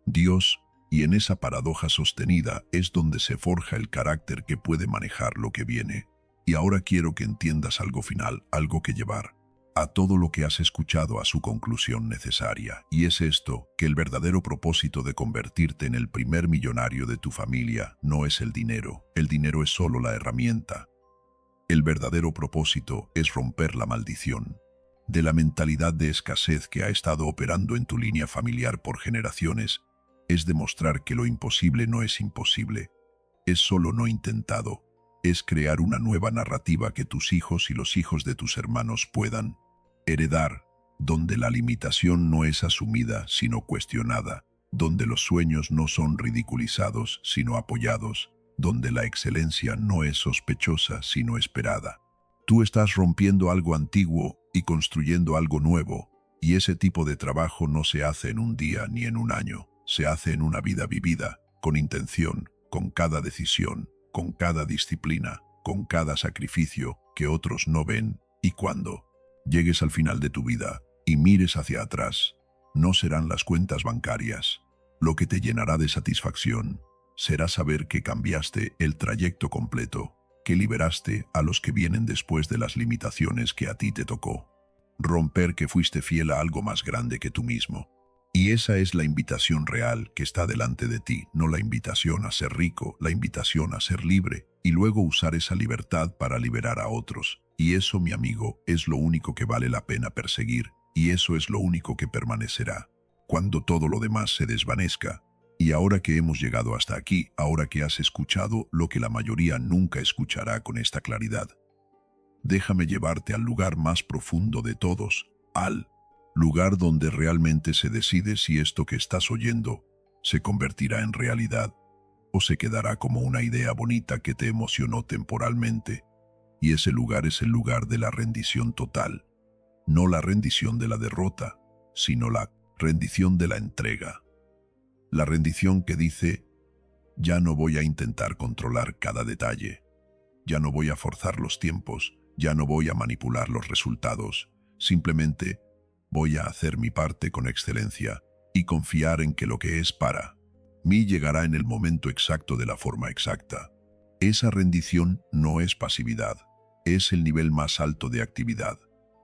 Dios, y en esa paradoja sostenida es donde se forja el carácter que puede manejar lo que viene. Y ahora quiero que entiendas algo final, algo que llevar a todo lo que has escuchado a su conclusión necesaria. Y es esto, que el verdadero propósito de convertirte en el primer millonario de tu familia no es el dinero es solo la herramienta. El verdadero propósito es romper la maldición de la mentalidad de escasez que ha estado operando en tu línea familiar por generaciones, es demostrar que lo imposible no es imposible, es solo no intentado, es crear una nueva narrativa que tus hijos y los hijos de tus hermanos puedan heredar, donde la limitación no es asumida sino cuestionada, donde los sueños no son ridiculizados sino apoyados, donde la excelencia no es sospechosa sino esperada. Tú estás rompiendo algo antiguo y construyendo algo nuevo, y ese tipo de trabajo no se hace en un día ni en un año, se hace en una vida vivida, con intención, con cada decisión, con cada disciplina, con cada sacrificio que otros no ven, y cuando llegues al final de tu vida y mires hacia atrás, no serán las cuentas bancarias. Lo que te llenará de satisfacción será saber que cambiaste el trayecto completo, que liberaste a los que vienen después de las limitaciones que a ti te tocó. Romper que fuiste fiel a algo más grande que tú mismo. Y esa es la invitación real que está delante de ti, no la invitación a ser rico, la invitación a ser libre, y luego usar esa libertad para liberar a otros. Y eso, mi amigo, es lo único que vale la pena perseguir, y eso es lo único que permanecerá. Cuando todo lo demás se desvanezca. Y ahora que hemos llegado hasta aquí, ahora que has escuchado lo que la mayoría nunca escuchará con esta claridad, déjame llevarte al lugar más profundo de todos, al lugar donde realmente se decide si esto que estás oyendo se convertirá en realidad o se quedará como una idea bonita que te emocionó temporalmente. Y ese lugar es el lugar de la rendición total, no la rendición de la derrota, sino la rendición de la entrega. La rendición que dice, ya no voy a intentar controlar cada detalle, ya no voy a forzar los tiempos, ya no voy a manipular los resultados, simplemente voy a hacer mi parte con excelencia y confiar en que lo que es para mí llegará en el momento exacto de la forma exacta. Esa rendición no es pasividad, es el nivel más alto de actividad,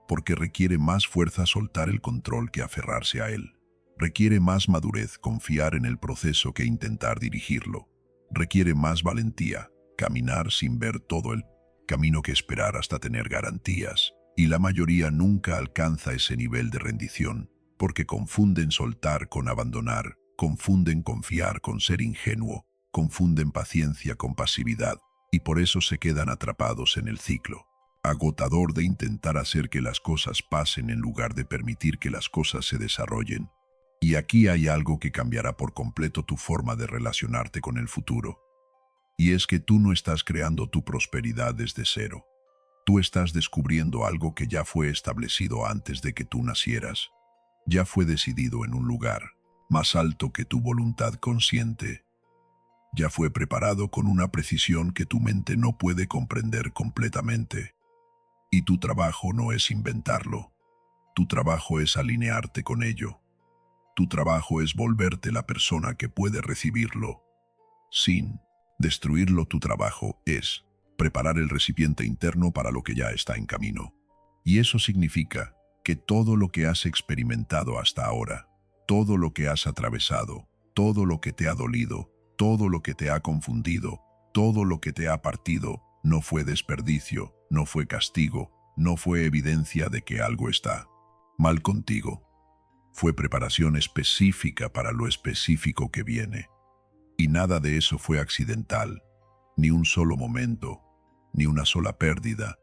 porque requiere más fuerza soltar el control que aferrarse a él. Requiere más madurez confiar en el proceso que intentar dirigirlo. Requiere más valentía caminar sin ver todo el camino que esperar hasta tener garantías. Y la mayoría nunca alcanza ese nivel de rendición, porque confunden soltar con abandonar, confunden confiar con ser ingenuo, confunden paciencia con pasividad, y por eso se quedan atrapados en el ciclo agotador de intentar hacer que las cosas pasen en lugar de permitir que las cosas se desarrollen. Y aquí hay algo que cambiará por completo tu forma de relacionarte con el futuro. Y es que tú no estás creando tu prosperidad desde cero. Tú estás descubriendo algo que ya fue establecido antes de que tú nacieras. Ya fue decidido en un lugar más alto que tu voluntad consciente. Ya fue preparado con una precisión que tu mente no puede comprender completamente. Y tu trabajo no es inventarlo. Tu trabajo es alinearte con ello. Tu trabajo es volverte la persona que puede recibirlo. Sin destruirlo, tu trabajo es preparar el recipiente interno para lo que ya está en camino. Y eso significa que todo lo que has experimentado hasta ahora, todo lo que has atravesado, todo lo que te ha dolido, todo lo que te ha confundido, todo lo que te ha partido, no fue desperdicio, no fue castigo, no fue evidencia de que algo está mal contigo. Fue preparación específica para lo específico que viene. Y nada de eso fue accidental, ni un solo momento, ni una sola pérdida,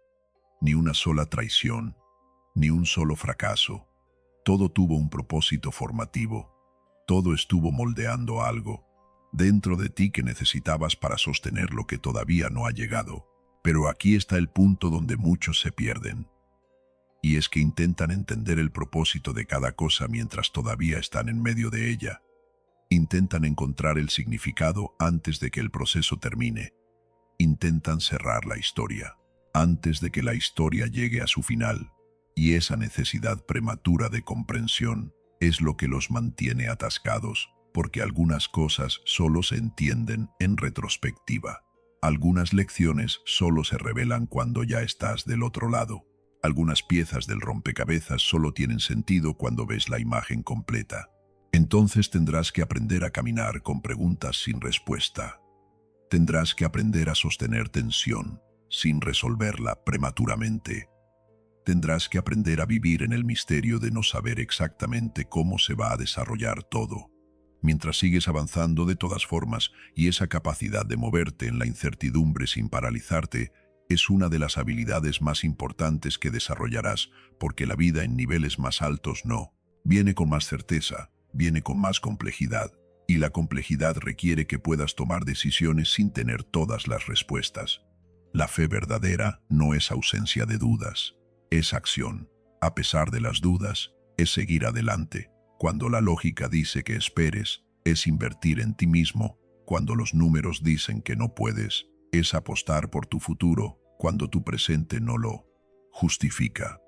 ni una sola traición, ni un solo fracaso. Todo tuvo un propósito formativo, todo estuvo moldeando algo dentro de ti que necesitabas para sostener lo que todavía no ha llegado. Pero aquí está el punto donde muchos se pierden. Y es que intentan entender el propósito de cada cosa mientras todavía están en medio de ella. Intentan encontrar el significado antes de que el proceso termine. Intentan cerrar la historia antes de que la historia llegue a su final. Y esa necesidad prematura de comprensión es lo que los mantiene atascados, porque algunas cosas solo se entienden en retrospectiva. Algunas lecciones solo se revelan cuando ya estás del otro lado. Algunas piezas del rompecabezas solo tienen sentido cuando ves la imagen completa. Entonces tendrás que aprender a caminar con preguntas sin respuesta. Tendrás que aprender a sostener tensión sin resolverla prematuramente. Tendrás que aprender a vivir en el misterio de no saber exactamente cómo se va a desarrollar todo. Mientras sigues avanzando de todas formas, y esa capacidad de moverte en la incertidumbre sin paralizarte es una de las habilidades más importantes que desarrollarás, porque la vida en niveles más altos no. Viene con más certeza, viene con más complejidad, y la complejidad requiere que puedas tomar decisiones sin tener todas las respuestas. La fe verdadera no es ausencia de dudas, es acción. A pesar de las dudas, es seguir adelante. Cuando la lógica dice que esperes, es invertir en ti mismo. Cuando los números dicen que no puedes, es apostar por tu futuro cuando tu presente no lo justifica.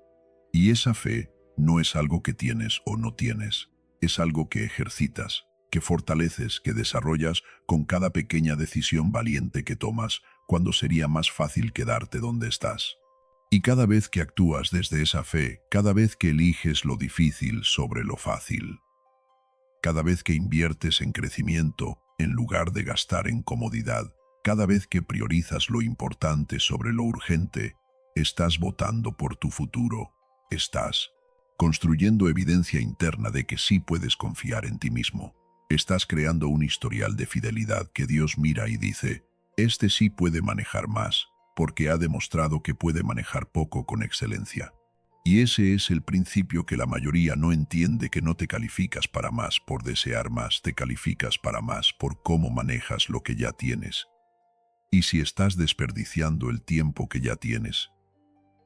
Y esa fe no es algo que tienes o no tienes, es algo que ejercitas, que fortaleces, que desarrollas con cada pequeña decisión valiente que tomas cuando sería más fácil quedarte donde estás. Y cada vez que actúas desde esa fe, cada vez que eliges lo difícil sobre lo fácil, cada vez que inviertes en crecimiento en lugar de gastar en comodidad, cada vez que priorizas lo importante sobre lo urgente, estás votando por tu futuro, estás construyendo evidencia interna de que sí puedes confiar en ti mismo. Estás creando un historial de fidelidad que Dios mira y dice, este sí puede manejar más, porque ha demostrado que puede manejar poco con excelencia. Y ese es el principio que la mayoría no entiende, que no te calificas para más por desear más, te calificas para más por cómo manejas lo que ya tienes. Y si estás desperdiciando el tiempo que ya tienes,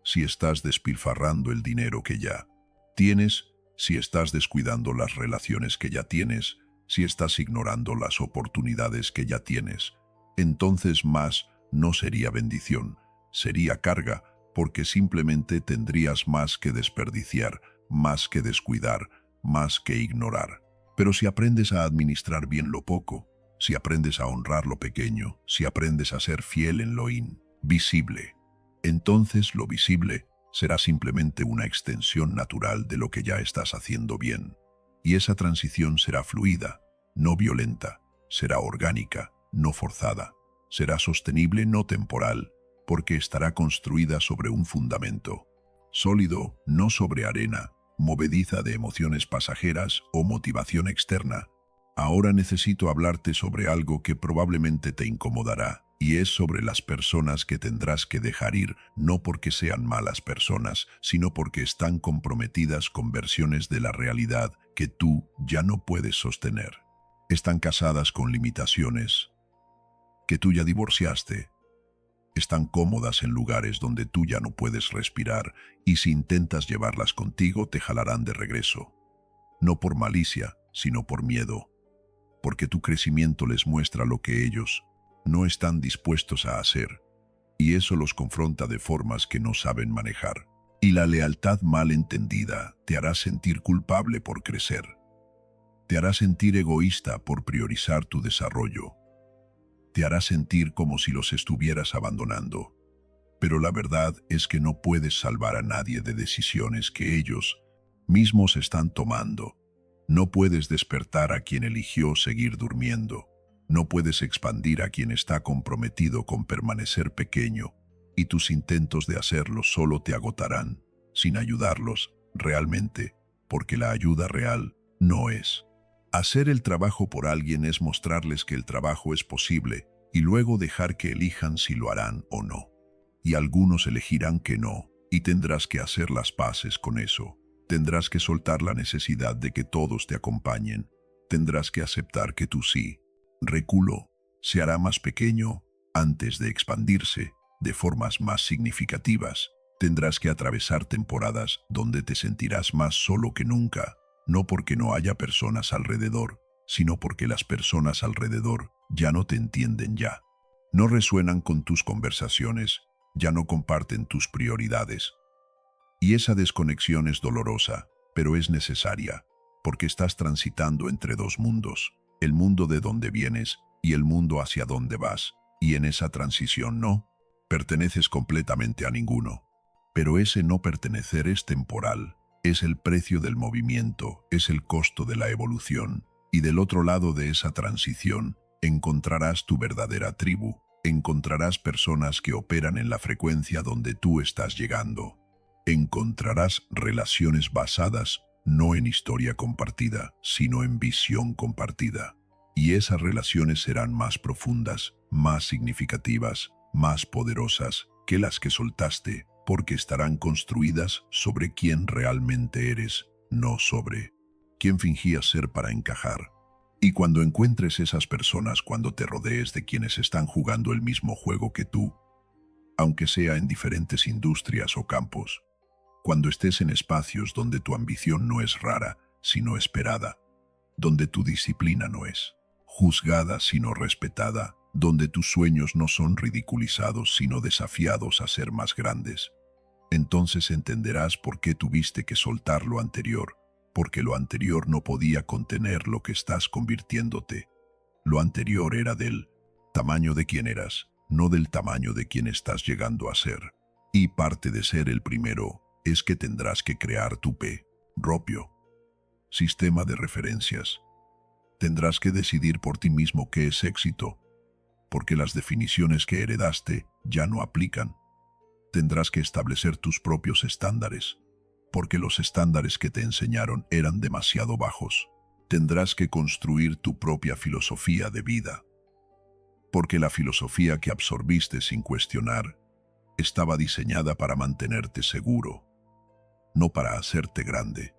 si estás despilfarrando el dinero que ya tienes, si estás descuidando las relaciones que ya tienes, si estás ignorando las oportunidades que ya tienes, entonces más no sería bendición, sería carga, porque simplemente tendrías más que desperdiciar, más que descuidar, más que ignorar. Pero si aprendes a administrar bien lo poco, si aprendes a honrar lo pequeño, si aprendes a ser fiel en lo invisible, entonces lo visible será simplemente una extensión natural de lo que ya estás haciendo bien. Y esa transición será fluida, no violenta, será orgánica, no forzada, será sostenible, no temporal, porque estará construida sobre un fundamento sólido, no sobre arena movediza de emociones pasajeras o motivación externa. Ahora necesito hablarte sobre algo que probablemente te incomodará, y es sobre las personas que tendrás que dejar ir, no porque sean malas personas, sino porque están comprometidas con versiones de la realidad que tú ya no puedes sostener. Están casadas con limitaciones que tú ya divorciaste. Están cómodas en lugares donde tú ya no puedes respirar, y si intentas llevarlas contigo te jalarán de regreso. No por malicia, sino por miedo, porque tu crecimiento les muestra lo que ellos no están dispuestos a hacer, y eso los confronta de formas que no saben manejar. Y la lealtad mal entendida te hará sentir culpable por crecer. Te hará sentir egoísta por priorizar tu desarrollo. Te hará sentir como si los estuvieras abandonando. Pero la verdad es que no puedes salvar a nadie de decisiones que ellos mismos están tomando. No puedes despertar a quien eligió seguir durmiendo. No puedes expandir a quien está comprometido con permanecer pequeño, y tus intentos de hacerlo solo te agotarán, sin ayudarlos realmente, porque la ayuda real no es. Hacer el trabajo por alguien es mostrarles que el trabajo es posible y luego dejar que elijan si lo harán o no. Y algunos elegirán que no, y tendrás que hacer las paces con eso. Tendrás que soltar la necesidad de que todos te acompañen. Tendrás que aceptar que tu sí, reculo, se hará más pequeño antes de expandirse de formas más significativas. Tendrás que atravesar temporadas donde te sentirás más solo que nunca, no porque no haya personas alrededor, sino porque las personas alrededor ya no te entienden ya. No resuenan con tus conversaciones, ya no comparten tus prioridades. Y esa desconexión es dolorosa, pero es necesaria, porque estás transitando entre dos mundos, el mundo de donde vienes y el mundo hacia donde vas, y en esa transición no perteneces completamente a ninguno, Pero ese no pertenecer es temporal, es el precio del movimiento, es el costo de la evolución. Y del otro lado de esa transición, encontrarás tu verdadera tribu, encontrarás personas que operan en la frecuencia donde tú estás llegando. Encontrarás relaciones basadas no en historia compartida, sino en visión compartida. Y esas relaciones serán más profundas, más significativas, más poderosas que las que soltaste, porque estarán construidas sobre quién realmente eres, no sobre quién fingías ser para encajar. Y cuando encuentres esas personas, cuando te rodees de quienes están jugando el mismo juego que tú, aunque sea en diferentes industrias o campos, cuando estés en espacios donde tu ambición no es rara, sino esperada, donde tu disciplina no es juzgada, sino respetada, donde tus sueños no son ridiculizados, sino desafiados a ser más grandes, entonces entenderás por qué tuviste que soltar lo anterior, porque lo anterior no podía contener lo que estás convirtiéndote. Lo anterior era del tamaño de quien eras, no del tamaño de quien estás llegando a ser. Y parte de ser el primero es que tendrás que crear tu propio sistema de referencias. Tendrás que decidir por ti mismo qué es éxito, porque las definiciones que heredaste ya no aplican. Tendrás que establecer tus propios estándares, porque los estándares que te enseñaron eran demasiado bajos. Tendrás que construir tu propia filosofía de vida, porque la filosofía que absorbiste sin cuestionar estaba diseñada para mantenerte seguro, no para hacerte grande.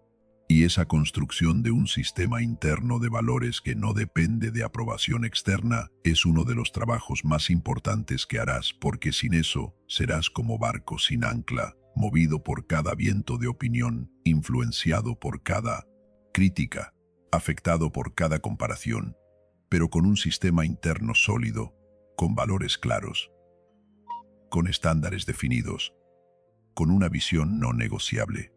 Y esa construcción de un sistema interno de valores que no depende de aprobación externa es uno de los trabajos más importantes que harás, porque sin eso serás como barco sin ancla, movido por cada viento de opinión, influenciado por cada crítica, afectado por cada comparación, pero con un sistema interno sólido, con valores claros, con estándares definidos, con una visión no negociable.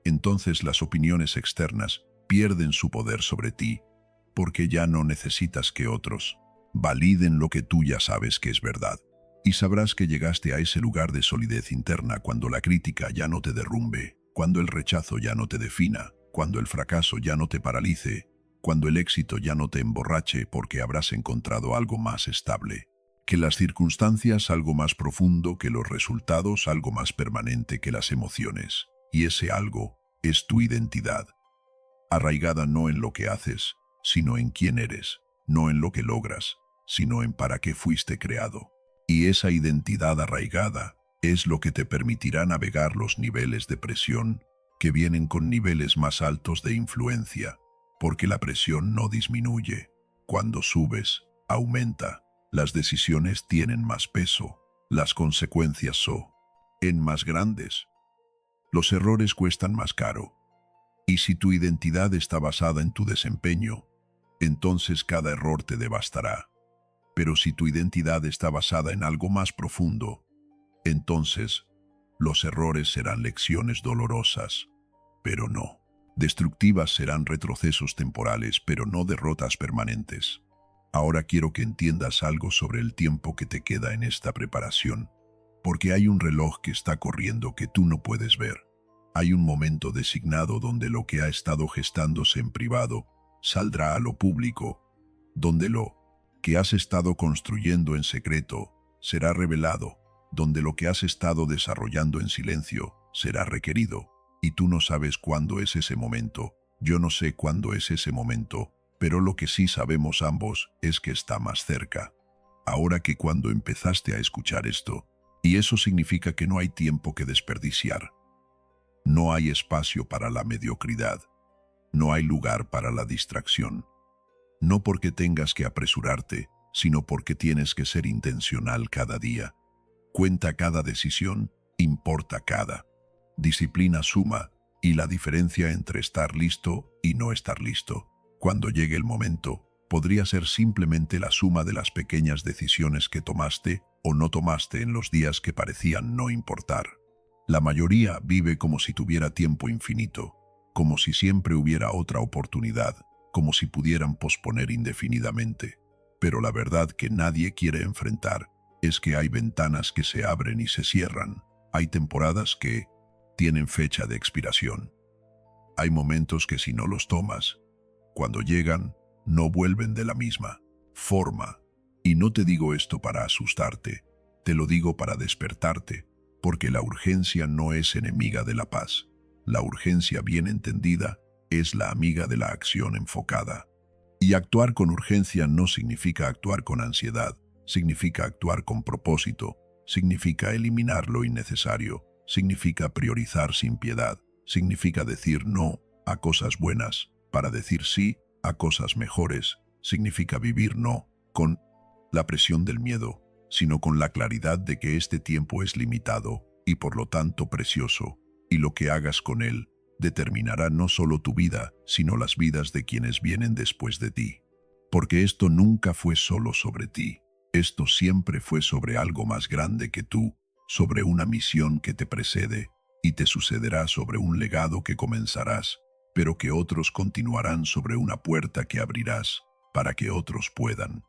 Entonces las opiniones externas pierden su poder sobre ti, porque ya no necesitas que otros validen lo que tú ya sabes que es verdad. Y sabrás que llegaste a ese lugar de solidez interna cuando la crítica ya no te derrumbe, cuando el rechazo ya no te defina, cuando el fracaso ya no te paralice, cuando el éxito ya no te emborrache, porque habrás encontrado algo más estable que las circunstancias, algo más profundo que los resultados, algo más permanente que las emociones. Y ese algo es tu identidad, arraigada no en lo que haces, sino en quién eres, no en lo que logras, sino en para qué fuiste creado. Y esa identidad arraigada es lo que te permitirá navegar los niveles de presión que vienen con niveles más altos de influencia, porque la presión no disminuye. Cuando subes, aumenta. Las decisiones tienen más peso, las consecuencias son más grandes. Los errores cuestan más caro. Y si tu identidad está basada en tu desempeño, entonces cada error te devastará. Pero si tu identidad está basada en algo más profundo, entonces los errores serán lecciones dolorosas, pero no destructivas, serán retrocesos temporales, pero no derrotas permanentes. Ahora quiero que entiendas algo sobre el tiempo que te queda en esta preparación, porque hay un reloj que está corriendo que tú no puedes ver. Hay un momento designado donde lo que ha estado gestándose en privado saldrá a lo público, donde lo que has estado construyendo en secreto será revelado, donde lo que has estado desarrollando en silencio será requerido, y tú no sabes cuándo es ese momento, yo no sé cuándo es ese momento, pero lo que sí sabemos ambos es que está más cerca. Ahora que cuando empezaste a escuchar esto, y eso significa que no hay tiempo que desperdiciar. No hay espacio para la mediocridad. No hay lugar para la distracción. No porque tengas que apresurarte, sino porque tienes que ser intencional cada día. Cuenta cada decisión, importa cada disciplina suma, y la diferencia entre estar listo y no estar listo, cuando llegue el momento, podría ser simplemente la suma de las pequeñas decisiones que tomaste o no tomaste en los días que parecían no importar. La mayoría vive como si tuviera tiempo infinito, como si siempre hubiera otra oportunidad, como si pudieran posponer indefinidamente. Pero la verdad que nadie quiere enfrentar es que hay ventanas que se abren y se cierran, Hay temporadas que tienen fecha de expiración. Hay momentos que si no los tomas, cuando llegan, no vuelven de la misma forma. Y no te digo esto para asustarte, te lo digo para despertarte, porque la urgencia no es enemiga de la paz. La urgencia bien entendida es la amiga de la acción enfocada. Y actuar con urgencia no significa actuar con ansiedad, significa actuar con propósito, significa eliminar lo innecesario, significa priorizar sin piedad, significa decir no a cosas buenas para decir sí a cosas mejores, significa vivir no con la presión del miedo, sino con la claridad de que este tiempo es limitado y por lo tanto precioso, y lo que hagas con él determinará no solo tu vida, sino las vidas de quienes vienen después de ti. Porque esto nunca fue solo sobre ti, esto siempre fue sobre algo más grande que tú, sobre una misión que te precede, y te sucederá sobre un legado que comenzarás, pero que otros continuarán sobre una puerta que abrirás, para que otros puedan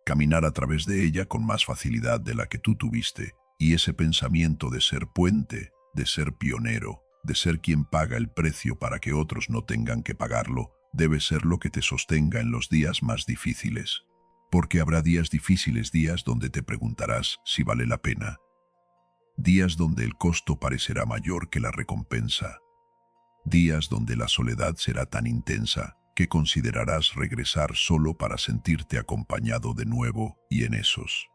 caminar a través de ella con más facilidad de la que tú tuviste, y ese pensamiento de ser puente, de ser pionero, de ser quien paga el precio para que otros no tengan que pagarlo, debe ser lo que te sostenga en los días más difíciles. Porque habrá días difíciles, días donde te preguntarás si vale la pena, días donde el costo parecerá mayor que la recompensa, días donde la soledad será tan intensa que considerarás regresar solo para sentirte acompañado de nuevo, y en esos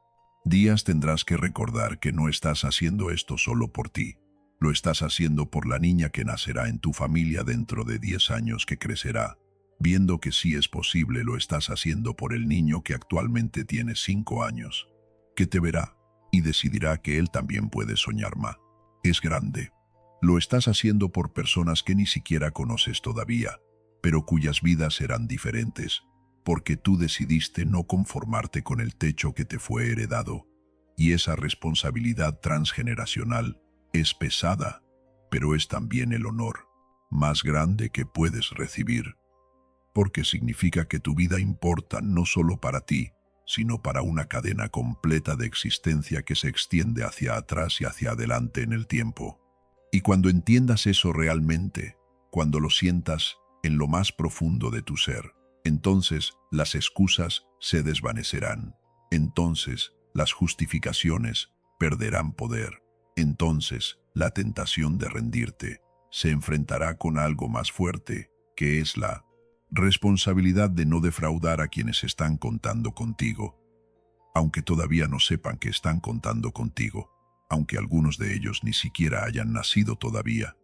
días tendrás que recordar que no estás haciendo esto solo por ti, lo estás haciendo por la niña que nacerá en tu familia dentro de 10 años, que crecerá. Viendo que sí es posible, lo estás haciendo por el niño que actualmente tiene 5 años, que te verá y decidirá que él también puede soñar más. Es grande. Lo estás haciendo por personas que ni siquiera conoces todavía, pero cuyas vidas serán diferentes, porque tú decidiste no conformarte con el techo que te fue heredado. Y esa responsabilidad transgeneracional es pesada, pero es también el honor más grande que puedes recibir, porque significa que tu vida importa no solo para ti, sino para una cadena completa de existencia que se extiende hacia atrás y hacia adelante en el tiempo. Y cuando entiendas eso realmente, cuando lo sientas en lo más profundo de tu ser, entonces las excusas se desvanecerán. Entonces las justificaciones perderán poder. Entonces la tentación de rendirte se enfrentará con algo más fuerte, que es la responsabilidad de no defraudar a quienes están contando contigo, aunque todavía no sepan que están contando contigo, aunque algunos de ellos ni siquiera hayan nacido todavía.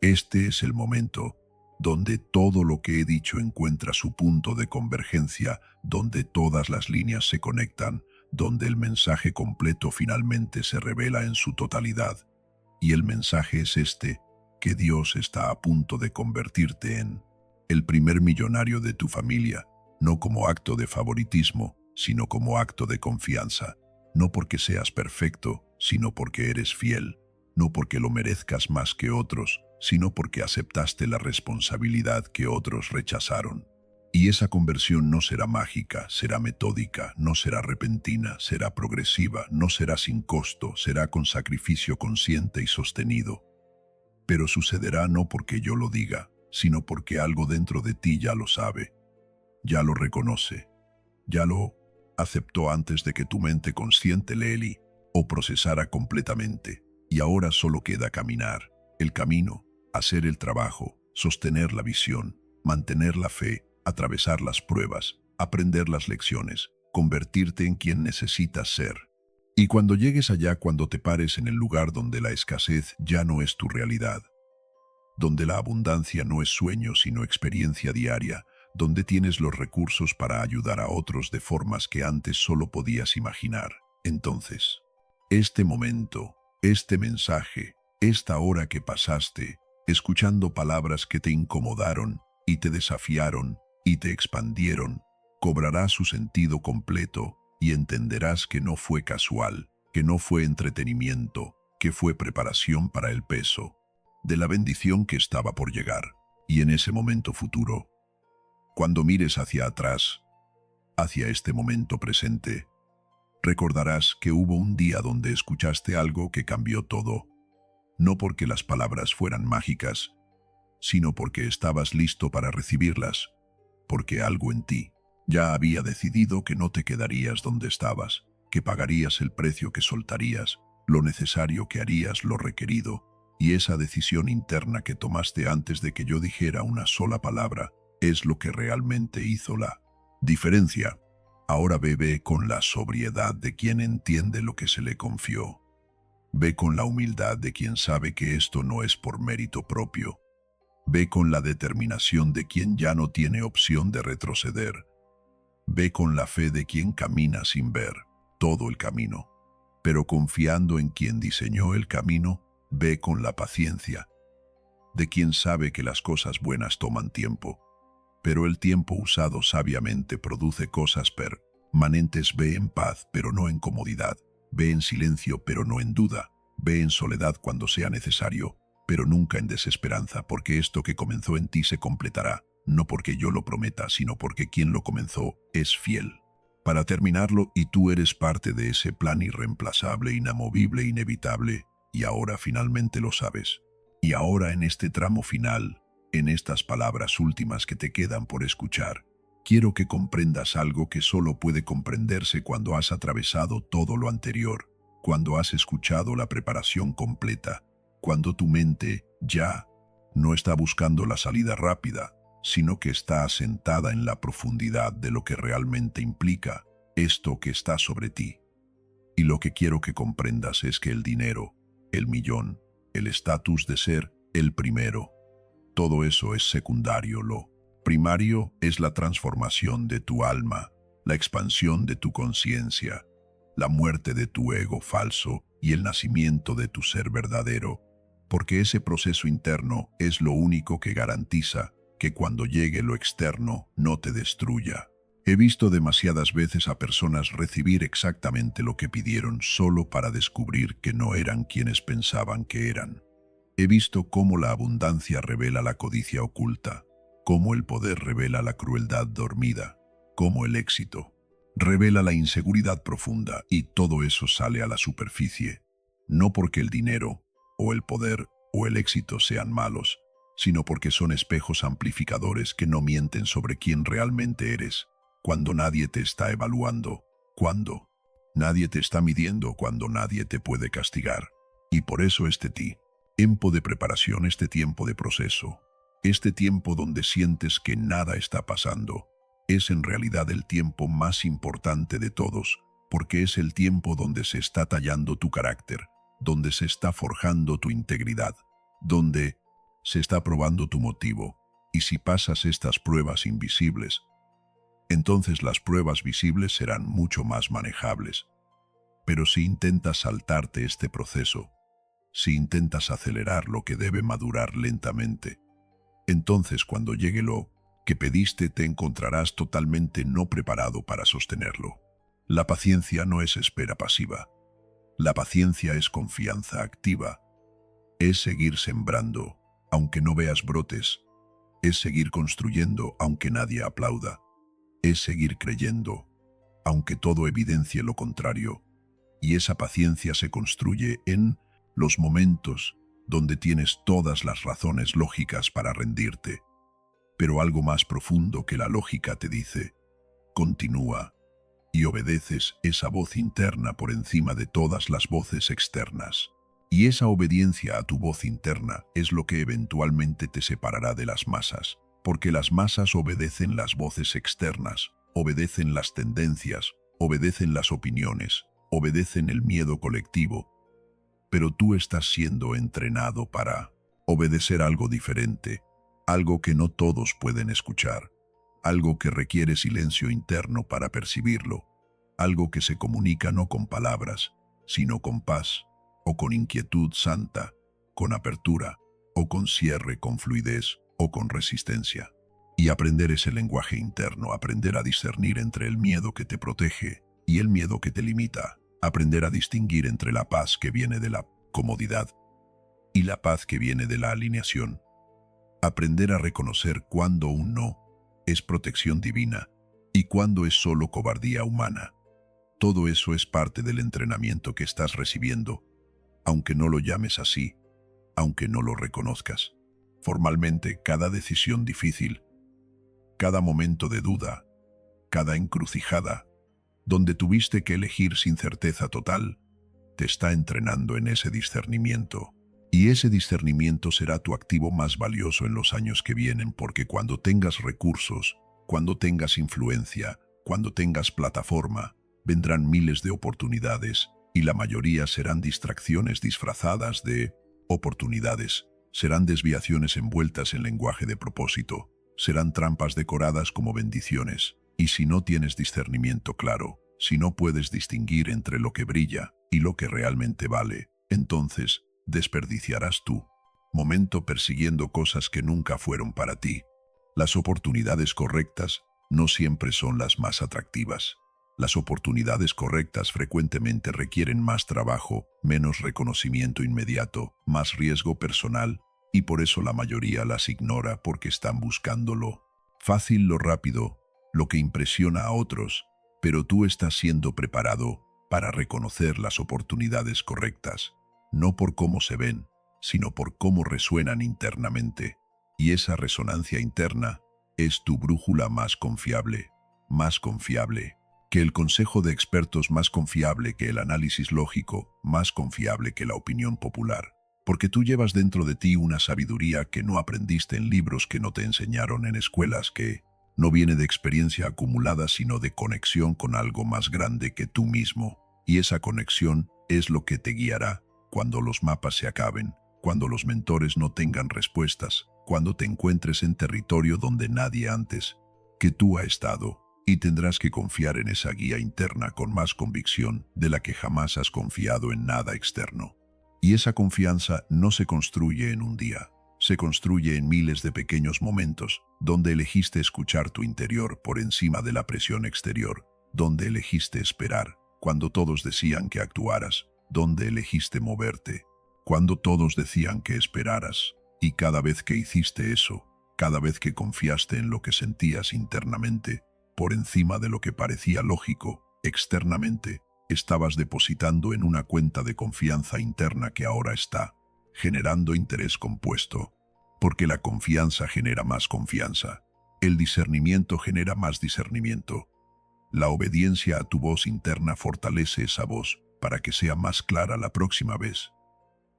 Este es el momento donde todo lo que he dicho encuentra su punto de convergencia, donde todas las líneas se conectan, donde el mensaje completo finalmente se revela en su totalidad. Y el mensaje es este, que Dios está a punto de convertirte en el primer millonario de tu familia, no como acto de favoritismo, sino como acto de confianza, no porque seas perfecto, sino porque eres fiel, no porque lo merezcas más que otros, sino porque aceptaste la responsabilidad que otros rechazaron. Y esa conversión no será mágica, será metódica, no será repentina, será progresiva, no será sin costo, será con sacrificio consciente y sostenido. Pero sucederá no porque yo lo diga, sino porque algo dentro de ti ya lo sabe, ya lo reconoce, ya lo aceptó antes de que tu mente consciente Leli o procesara completamente. Y ahora solo queda caminar, el camino, hacer el trabajo, sostener la visión, mantener la fe, atravesar las pruebas, aprender las lecciones, convertirte en quien necesitas ser. Y cuando llegues allá, cuando te pares en el lugar donde la escasez ya no es tu realidad, donde la abundancia no es sueño sino experiencia diaria, donde tienes los recursos para ayudar a otros de formas que antes solo podías imaginar, entonces, este momento, este mensaje, esta hora que pasaste, escuchando palabras que te incomodaron y te desafiaron y te expandieron, cobrará su sentido completo y entenderás que no fue casual, que no fue entretenimiento, que fue preparación para el peso de la bendición que estaba por llegar. Y en ese momento futuro, cuando mires hacia atrás, hacia este momento presente, recordarás que hubo un día donde escuchaste algo que cambió todo, no porque las palabras fueran mágicas, sino porque estabas listo para recibirlas, porque algo en ti ya había decidido que no te quedarías donde estabas, que pagarías el precio, que soltarías lo necesario, que harías lo requerido, y esa decisión interna que tomaste antes de que yo dijera una sola palabra es lo que realmente hizo la diferencia. Ahora ve con la sobriedad de quien entiende lo que se le confió. Ve con la humildad de quien sabe que esto no es por mérito propio. Ve con la determinación de quien ya no tiene opción de retroceder. Ve con la fe de quien camina sin ver todo el camino, pero confiando en quien diseñó el camino. Ve con la paciencia de quien sabe que las cosas buenas toman tiempo, pero el tiempo usado sabiamente produce cosas permanentes. Ve en paz, pero no en comodidad. Ve en silencio, pero no en duda. Ve en soledad cuando sea necesario, pero nunca en desesperanza, porque esto que comenzó en ti se completará, no porque yo lo prometa, sino porque quien lo comenzó es fiel para terminarlo, y tú eres parte de ese plan irreemplazable, inamovible, inevitable, y ahora finalmente lo sabes. Y ahora, en este tramo final, en estas palabras últimas que te quedan por escuchar, quiero que comprendas algo que solo puede comprenderse cuando has atravesado todo lo anterior, cuando has escuchado la preparación completa, cuando tu mente ya no está buscando la salida rápida, sino que está asentada en la profundidad de lo que realmente implica esto que está sobre ti. Y lo que quiero que comprendas es que el dinero, el millón, el estatus de ser el primero, todo eso es secundario. Lo primario es la transformación de tu alma, la expansión de tu conciencia, la muerte de tu ego falso y el nacimiento de tu ser verdadero, porque ese proceso interno es lo único que garantiza que cuando llegue lo externo no te destruya. He visto demasiadas veces a personas recibir exactamente lo que pidieron solo para descubrir que no eran quienes pensaban que eran. He visto cómo la abundancia revela la codicia oculta, cómo el poder revela la crueldad dormida, cómo el éxito revela la inseguridad profunda, y todo eso sale a la superficie, no porque el dinero, o el poder, o el éxito sean malos, sino porque son espejos amplificadores que no mienten sobre quién realmente eres, cuando nadie te está evaluando, cuando nadie te está midiendo, cuando nadie te puede castigar. Y por eso tiempo de preparación, este tiempo de proceso, este tiempo donde sientes que nada está pasando, es en realidad el tiempo más importante de todos, porque es el tiempo donde se está tallando tu carácter, donde se está forjando tu integridad, donde se está probando tu motivo. Y si pasas estas pruebas invisibles, entonces las pruebas visibles serán mucho más manejables. Pero si intentas saltarte este proceso, si intentas acelerar lo que debe madurar lentamente, entonces cuando llegue lo que pediste te encontrarás totalmente no preparado para sostenerlo. La paciencia no es espera pasiva. La paciencia es confianza activa. Es seguir sembrando, aunque no veas brotes. Es seguir construyendo, aunque nadie aplauda. Es seguir creyendo, aunque todo evidencie lo contrario. Y esa paciencia se construye en los momentos donde tienes todas las razones lógicas para rendirte. Pero algo más profundo que la lógica te dice: continúa, y obedeces esa voz interna por encima de todas las voces externas. Y esa obediencia a tu voz interna es lo que eventualmente te separará de las masas, porque las masas obedecen las voces externas, obedecen las tendencias, obedecen las opiniones, obedecen el miedo colectivo. Pero tú estás siendo entrenado para obedecer algo diferente, algo que no todos pueden escuchar, algo que requiere silencio interno para percibirlo, algo que se comunica no con palabras, sino con paz, o con inquietud santa, con apertura, o con cierre, con fluidez, o con resistencia. Y aprender ese lenguaje interno, aprender a discernir entre el miedo que te protege y el miedo que te limita, aprender a distinguir entre la paz que viene de la comodidad y la paz que viene de la alineación. Aprender a reconocer cuándo un no es protección divina y cuándo es solo cobardía humana. Todo eso es parte del entrenamiento que estás recibiendo, aunque no lo llames así, aunque no lo reconozcas. Formalmente, cada decisión difícil, cada momento de duda, cada encrucijada, donde tuviste que elegir sin certeza total, te está entrenando en ese discernimiento. Y ese discernimiento será tu activo más valioso en los años que vienen, porque cuando tengas recursos, cuando tengas influencia, cuando tengas plataforma, vendrán miles de oportunidades y la mayoría serán distracciones disfrazadas de oportunidades, serán desviaciones envueltas en lenguaje de propósito, serán trampas decoradas como bendiciones. Y si no tienes discernimiento claro, si no puedes distinguir entre lo que brilla y lo que realmente vale, entonces desperdiciarás tu momento persiguiendo cosas que nunca fueron para ti. Las oportunidades correctas no siempre son las más atractivas. Las oportunidades correctas frecuentemente requieren más trabajo, menos reconocimiento inmediato, más riesgo personal, y por eso la mayoría las ignora porque están buscando lo fácil, lo rápido, lo que impresiona a otros, pero tú estás siendo preparado para reconocer las oportunidades correctas, no por cómo se ven, sino por cómo resuenan internamente. Y esa resonancia interna es tu brújula más confiable que el consejo de expertos, más confiable que el análisis lógico, más confiable que la opinión popular. Porque tú llevas dentro de ti una sabiduría que no aprendiste en libros, que no te enseñaron en escuelas, que no viene de experiencia acumulada, sino de conexión con algo más grande que tú mismo. Y esa conexión es lo que te guiará cuando los mapas se acaben, cuando los mentores no tengan respuestas, cuando te encuentres en territorio donde nadie antes que tú ha estado. Y tendrás que confiar en esa guía interna con más convicción de la que jamás has confiado en nada externo. Y esa confianza no se construye en un día. Se construye en miles de pequeños momentos, donde elegiste escuchar tu interior por encima de la presión exterior, donde elegiste esperar cuando todos decían que actuaras, donde elegiste moverte cuando todos decían que esperaras. Y cada vez que hiciste eso, cada vez que confiaste en lo que sentías internamente, por encima de lo que parecía lógico externamente, estabas depositando en una cuenta de confianza interna que ahora está generando interés compuesto, porque la confianza genera más confianza, el discernimiento genera más discernimiento. La obediencia a tu voz interna fortalece esa voz para que sea más clara la próxima vez.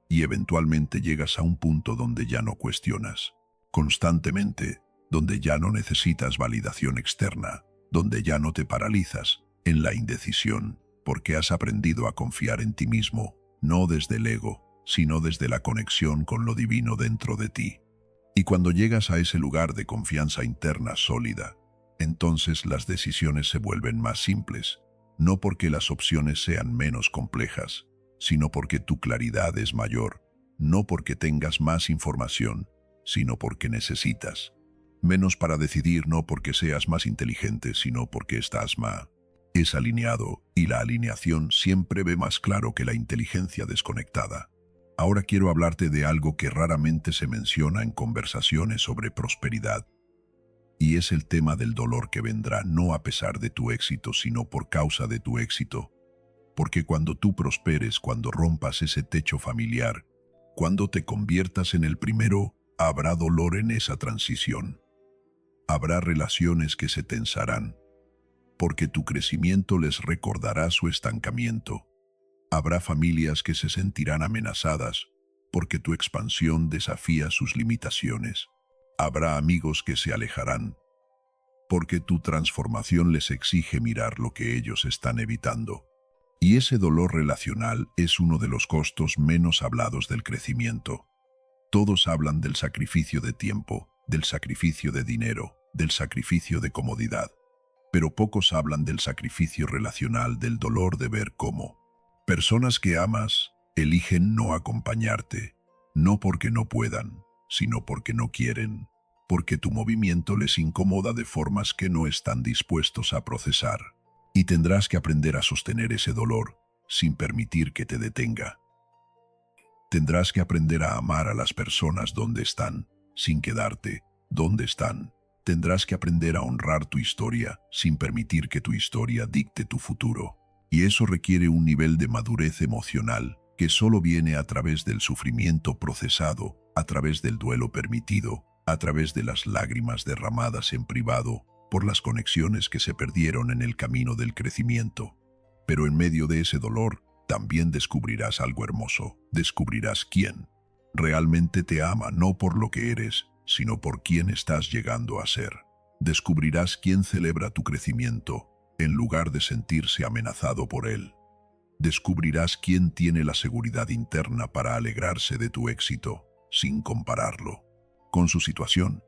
Y eventualmente llegas a un punto donde ya no cuestionas constantemente, donde ya no necesitas validación externa, donde ya no te paralizas en la indecisión, porque has aprendido a confiar en ti mismo, no desde el ego, sino desde la conexión con lo divino dentro de ti. Y cuando llegas a ese lugar de confianza interna sólida, entonces las decisiones se vuelven más simples, no porque las opciones sean menos complejas, sino porque tu claridad es mayor, no porque tengas más información, sino porque necesitas menos para decidir, no porque seas más inteligente, sino porque estás más alineado, y la alineación siempre ve más claro que la inteligencia desconectada. Ahora quiero hablarte de algo que raramente se menciona en conversaciones sobre prosperidad, y es el tema del dolor que vendrá no a pesar de tu éxito, sino por causa de tu éxito. Porque cuando tú prosperes, cuando rompas ese techo familiar, cuando te conviertas en el primero, habrá dolor en esa transición. Habrá relaciones que se tensarán, porque tu crecimiento les recordará su estancamiento. Habrá familias que se sentirán amenazadas, porque tu expansión desafía sus limitaciones. Habrá amigos que se alejarán, porque tu transformación les exige mirar lo que ellos están evitando. Y ese dolor relacional es uno de los costos menos hablados del crecimiento. Todos hablan del sacrificio de tiempo, del sacrificio de dinero, del sacrificio de comodidad. Pero pocos hablan del sacrificio relacional, del dolor de ver cómo personas que amas eligen no acompañarte, no porque no puedan, sino porque no quieren, porque tu movimiento les incomoda de formas que no están dispuestos a procesar. Y tendrás que aprender a sostener ese dolor sin permitir que te detenga. Tendrás que aprender a amar a las personas donde están, sin quedarte donde están. Tendrás que aprender a honrar tu historia sin permitir que tu historia dicte tu futuro. Y eso requiere un nivel de madurez emocional que solo viene a través del sufrimiento procesado, a través del duelo permitido, a través de las lágrimas derramadas en privado, por las conexiones que se perdieron en el camino del crecimiento. Pero en medio de ese dolor, también descubrirás algo hermoso. Descubrirás quién realmente te ama, no por lo que eres, sino por quién estás llegando a ser. Descubrirás quién celebra tu crecimiento, en lugar de sentirse amenazado por él. Descubrirás quién tiene la seguridad interna para alegrarse de tu éxito, sin compararlo con su situación.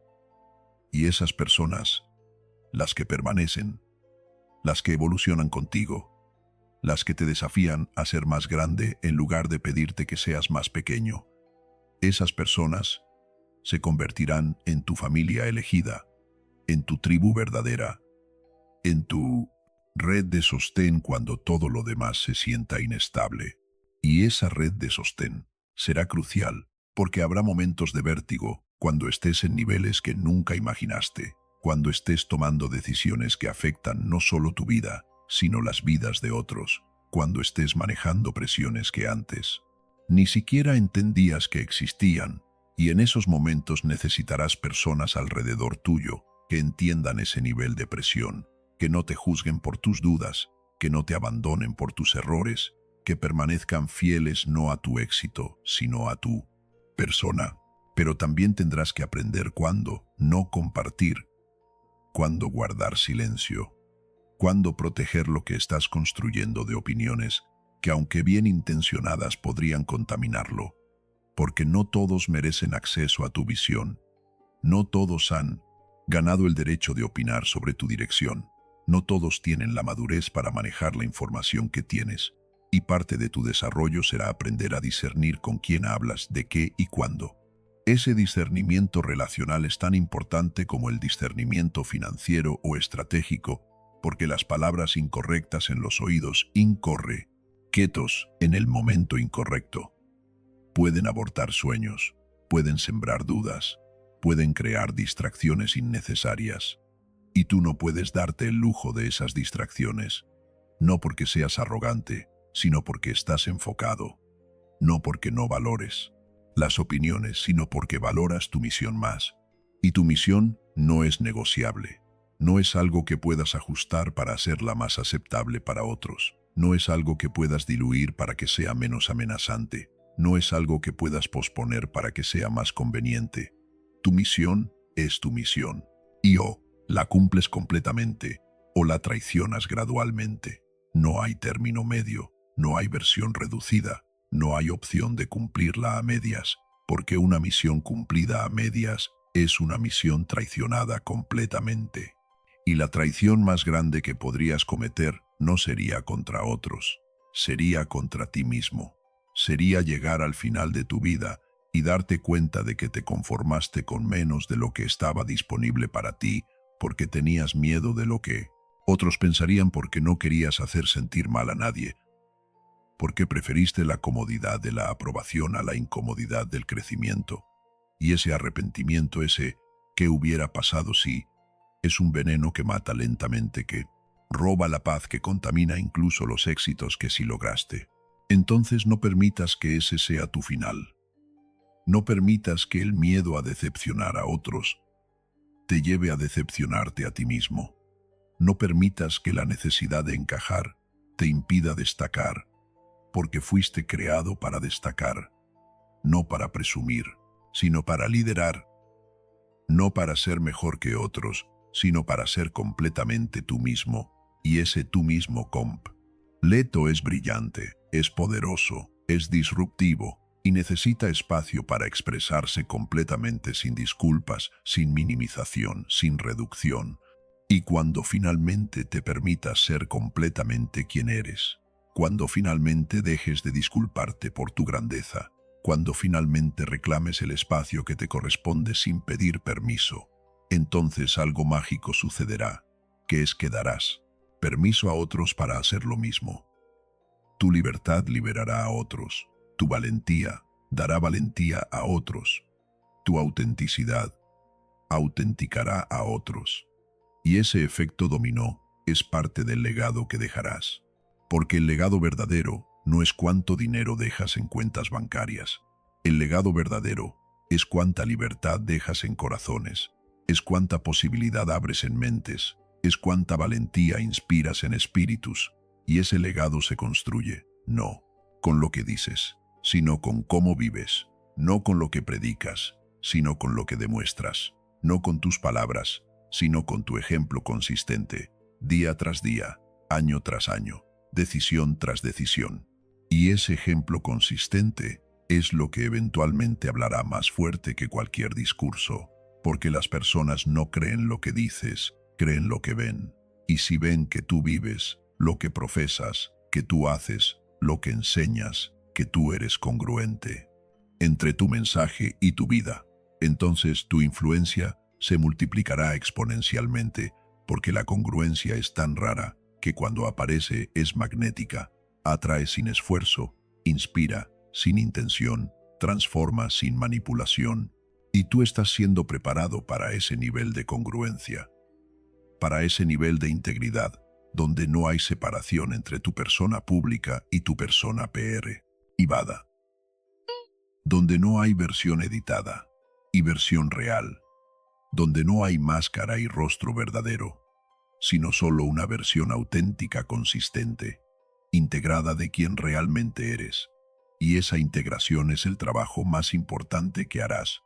Y esas personas, las que permanecen, las que evolucionan contigo, las que te desafían a ser más grande en lugar de pedirte que seas más pequeño, esas personas se convertirán en tu familia elegida, en tu tribu verdadera, en tu red de sostén cuando todo lo demás se sienta inestable. Y esa red de sostén será crucial porque habrá momentos de vértigo cuando estés en niveles que nunca imaginaste, cuando estés tomando decisiones que afectan no solo tu vida, sino las vidas de otros, cuando estés manejando presiones que antes ni siquiera entendías que existían, y en esos momentos necesitarás personas alrededor tuyo que entiendan ese nivel de presión, que no te juzguen por tus dudas, que no te abandonen por tus errores, que permanezcan fieles no a tu éxito, sino a tu persona. Pero también tendrás que aprender cuándo no compartir, cuándo guardar silencio, cuándo proteger lo que estás construyendo de opiniones que aunque bien intencionadas podrían contaminarlo, porque no todos merecen acceso a tu visión, no todos han ganado el derecho de opinar sobre tu dirección, no todos tienen la madurez para manejar la información que tienes, y parte de tu desarrollo será aprender a discernir con quién hablas, de qué y cuándo. Ese discernimiento relacional es tan importante como el discernimiento financiero o estratégico, porque las palabras incorrectas en los oídos quietos en el momento incorrecto pueden abortar sueños, pueden sembrar dudas, pueden crear distracciones innecesarias. Y tú no puedes darte el lujo de esas distracciones, no porque seas arrogante, sino porque estás enfocado, no porque no valores las opiniones, sino porque valoras tu misión más. Y tu misión no es negociable, no es algo que puedas ajustar para hacerla más aceptable para otros. No es algo que puedas diluir para que sea menos amenazante. No es algo que puedas posponer para que sea más conveniente. Tu misión es tu misión. Y o la cumples completamente o la traicionas gradualmente. No hay término medio, no hay versión reducida, no hay opción de cumplirla a medias, porque una misión cumplida a medias es una misión traicionada completamente. Y la traición más grande que podrías cometer no sería contra otros, sería contra ti mismo. Sería llegar al final de tu vida y darte cuenta de que te conformaste con menos de lo que estaba disponible para ti porque tenías miedo de lo que otros pensarían, porque no querías hacer sentir mal a nadie, porque preferiste la comodidad de la aprobación a la incomodidad del crecimiento. Y ese arrepentimiento, ese ¿qué hubiera pasado si? Es un veneno que mata lentamente, que roba la paz, que contamina incluso los éxitos que sí lograste. Entonces no permitas que ese sea tu final. No permitas que el miedo a decepcionar a otros te lleve a decepcionarte a ti mismo. No permitas que la necesidad de encajar te impida destacar, porque fuiste creado para destacar, no para presumir, sino para liderar, no para ser mejor que otros, sino para ser completamente tú mismo, y ese tú mismo completo es brillante, es poderoso, es disruptivo, y necesita espacio para expresarse completamente, sin disculpas, sin minimización, sin reducción. Y cuando finalmente te permitas ser completamente quien eres, cuando finalmente dejes de disculparte por tu grandeza, cuando finalmente reclames el espacio que te corresponde sin pedir permiso, entonces algo mágico sucederá, que es que darás permiso a otros para hacer lo mismo. Tu libertad liberará a otros, tu valentía dará valentía a otros, tu autenticidad autenticará a otros. Y ese efecto dominó es parte del legado que dejarás, porque el legado verdadero no es cuánto dinero dejas en cuentas bancarias. El legado verdadero es cuánta libertad dejas en corazones, es cuánta posibilidad abres en mentes, es cuánta valentía inspiras en espíritus, y ese legado se construye, no con lo que dices, sino con cómo vives, no con lo que predicas, sino con lo que demuestras, no con tus palabras, sino con tu ejemplo consistente, día tras día, año tras año, decisión tras decisión. Y ese ejemplo consistente es lo que eventualmente hablará más fuerte que cualquier discurso, porque las personas no creen lo que dices, creen lo que ven. Y si ven que tú vives, lo que profesas, que tú haces, lo que enseñas, que tú eres congruente entre tu mensaje y tu vida, entonces tu influencia se multiplicará exponencialmente, porque la congruencia es tan rara que cuando aparece es magnética, atrae sin esfuerzo, inspira sin intención, transforma sin manipulación, y tú estás siendo preparado para ese nivel de congruencia, para ese nivel de integridad, donde no hay separación entre tu persona pública y tu persona PR, privada, donde no hay versión editada y versión real, donde no hay máscara y rostro verdadero, sino solo una versión auténtica consistente, integrada de quien realmente eres. Y esa integración es el trabajo más importante que harás,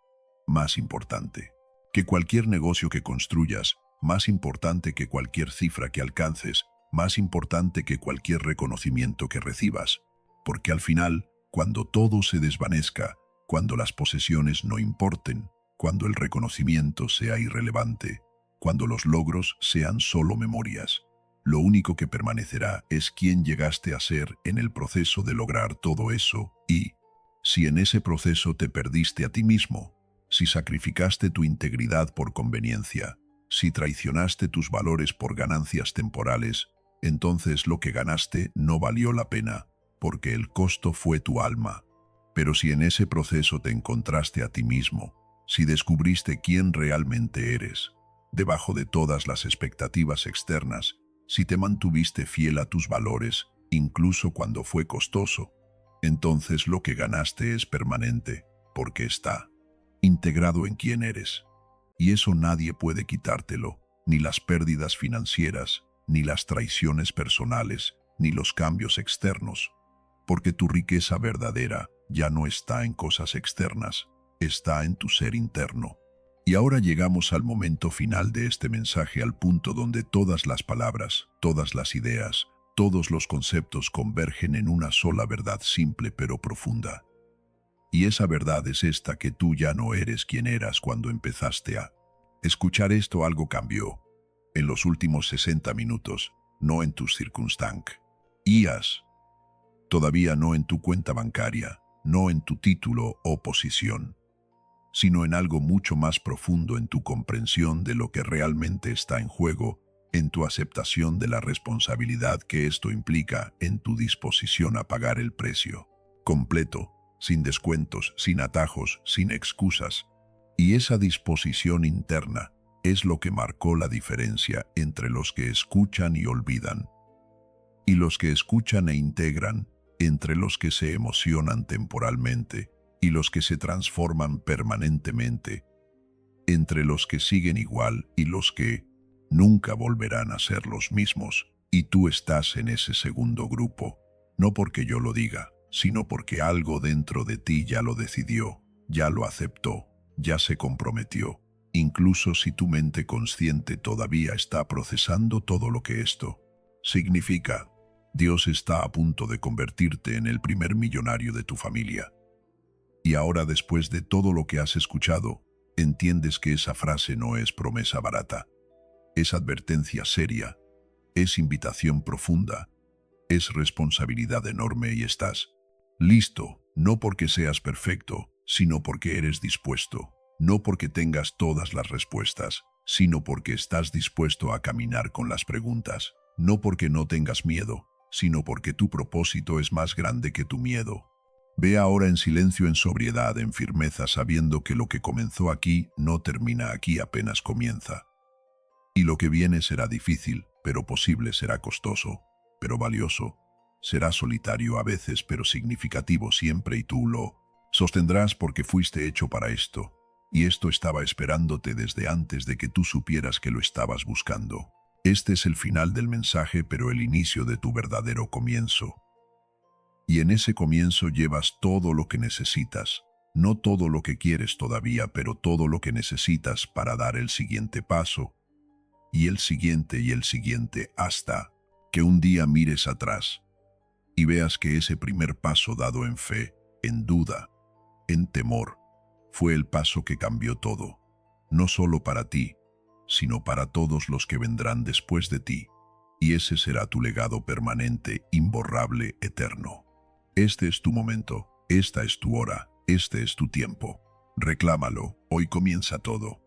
más importante que cualquier negocio que construyas, más importante que cualquier cifra que alcances, más importante que cualquier reconocimiento que recibas, porque al final, cuando todo se desvanezca, cuando las posesiones no importen, cuando el reconocimiento sea irrelevante, cuando los logros sean solo memorias, lo único que permanecerá es quién llegaste a ser en el proceso de lograr todo eso y, si en ese proceso te perdiste a ti mismo, si sacrificaste tu integridad por conveniencia, si traicionaste tus valores por ganancias temporales, entonces lo que ganaste no valió la pena, porque el costo fue tu alma. Pero si en ese proceso te encontraste a ti mismo, si descubriste quién realmente eres, debajo de todas las expectativas externas, si te mantuviste fiel a tus valores, incluso cuando fue costoso, entonces lo que ganaste es permanente, porque está integrado en quién eres. Y eso nadie puede quitártelo, ni las pérdidas financieras, ni las traiciones personales, ni los cambios externos, porque tu riqueza verdadera ya no está en cosas externas, está en tu ser interno. Y ahora llegamos al momento final de este mensaje, al punto donde todas las palabras, todas las ideas, todos los conceptos convergen en una sola verdad simple pero profunda. Y esa verdad es esta: que tú ya no eres quien eras cuando empezaste a escuchar esto. Algo cambió en los últimos 60 minutos, no en tus circunstancias, todavía no en tu cuenta bancaria, no en tu título o posición, sino en algo mucho más profundo, en tu comprensión de lo que realmente está en juego, en tu aceptación de la responsabilidad que esto implica, en tu disposición a pagar el precio completo, sin descuentos, sin atajos, sin excusas. Y esa disposición interna es lo que marcó la diferencia entre los que escuchan y olvidan, y los que escuchan e integran, entre los que se emocionan temporalmente y los que se transforman permanentemente, entre los que siguen igual y los que nunca volverán a ser los mismos. Y tú estás en ese segundo grupo, no porque yo lo diga, sino porque algo dentro de ti ya lo decidió, ya lo aceptó, ya se comprometió, incluso si tu mente consciente todavía está procesando todo lo que esto significa. Dios está a punto de convertirte en el primer millonario de tu familia. Y ahora, después de todo lo que has escuchado, entiendes que esa frase no es promesa barata, es advertencia seria, es invitación profunda, es responsabilidad enorme, y estás listo, no porque seas perfecto, sino porque eres dispuesto, no porque tengas todas las respuestas, sino porque estás dispuesto a caminar con las preguntas, no porque no tengas miedo, sino porque tu propósito es más grande que tu miedo. Ve ahora en silencio, en sobriedad, en firmeza, sabiendo que lo que comenzó aquí no termina aquí, apenas comienza. Y lo que viene será difícil, pero posible; será costoso, pero valioso; Será solitario a veces, pero significativo siempre, y tú lo sostendrás porque fuiste hecho para esto. Y esto estaba esperándote desde antes de que tú supieras que lo estabas buscando. Este es el final del mensaje, pero el inicio de tu verdadero comienzo. Y en ese comienzo llevas todo lo que necesitas. No todo lo que quieres todavía, pero todo lo que necesitas para dar el siguiente paso, y el siguiente, hasta que un día mires atrás y veas que ese primer paso dado en fe, en duda, en temor, fue el paso que cambió todo, no solo para ti, sino para todos los que vendrán después de ti, y ese será tu legado permanente, imborrable, eterno. Este es tu momento, esta es tu hora, este es tu tiempo. Reclámalo, hoy comienza todo.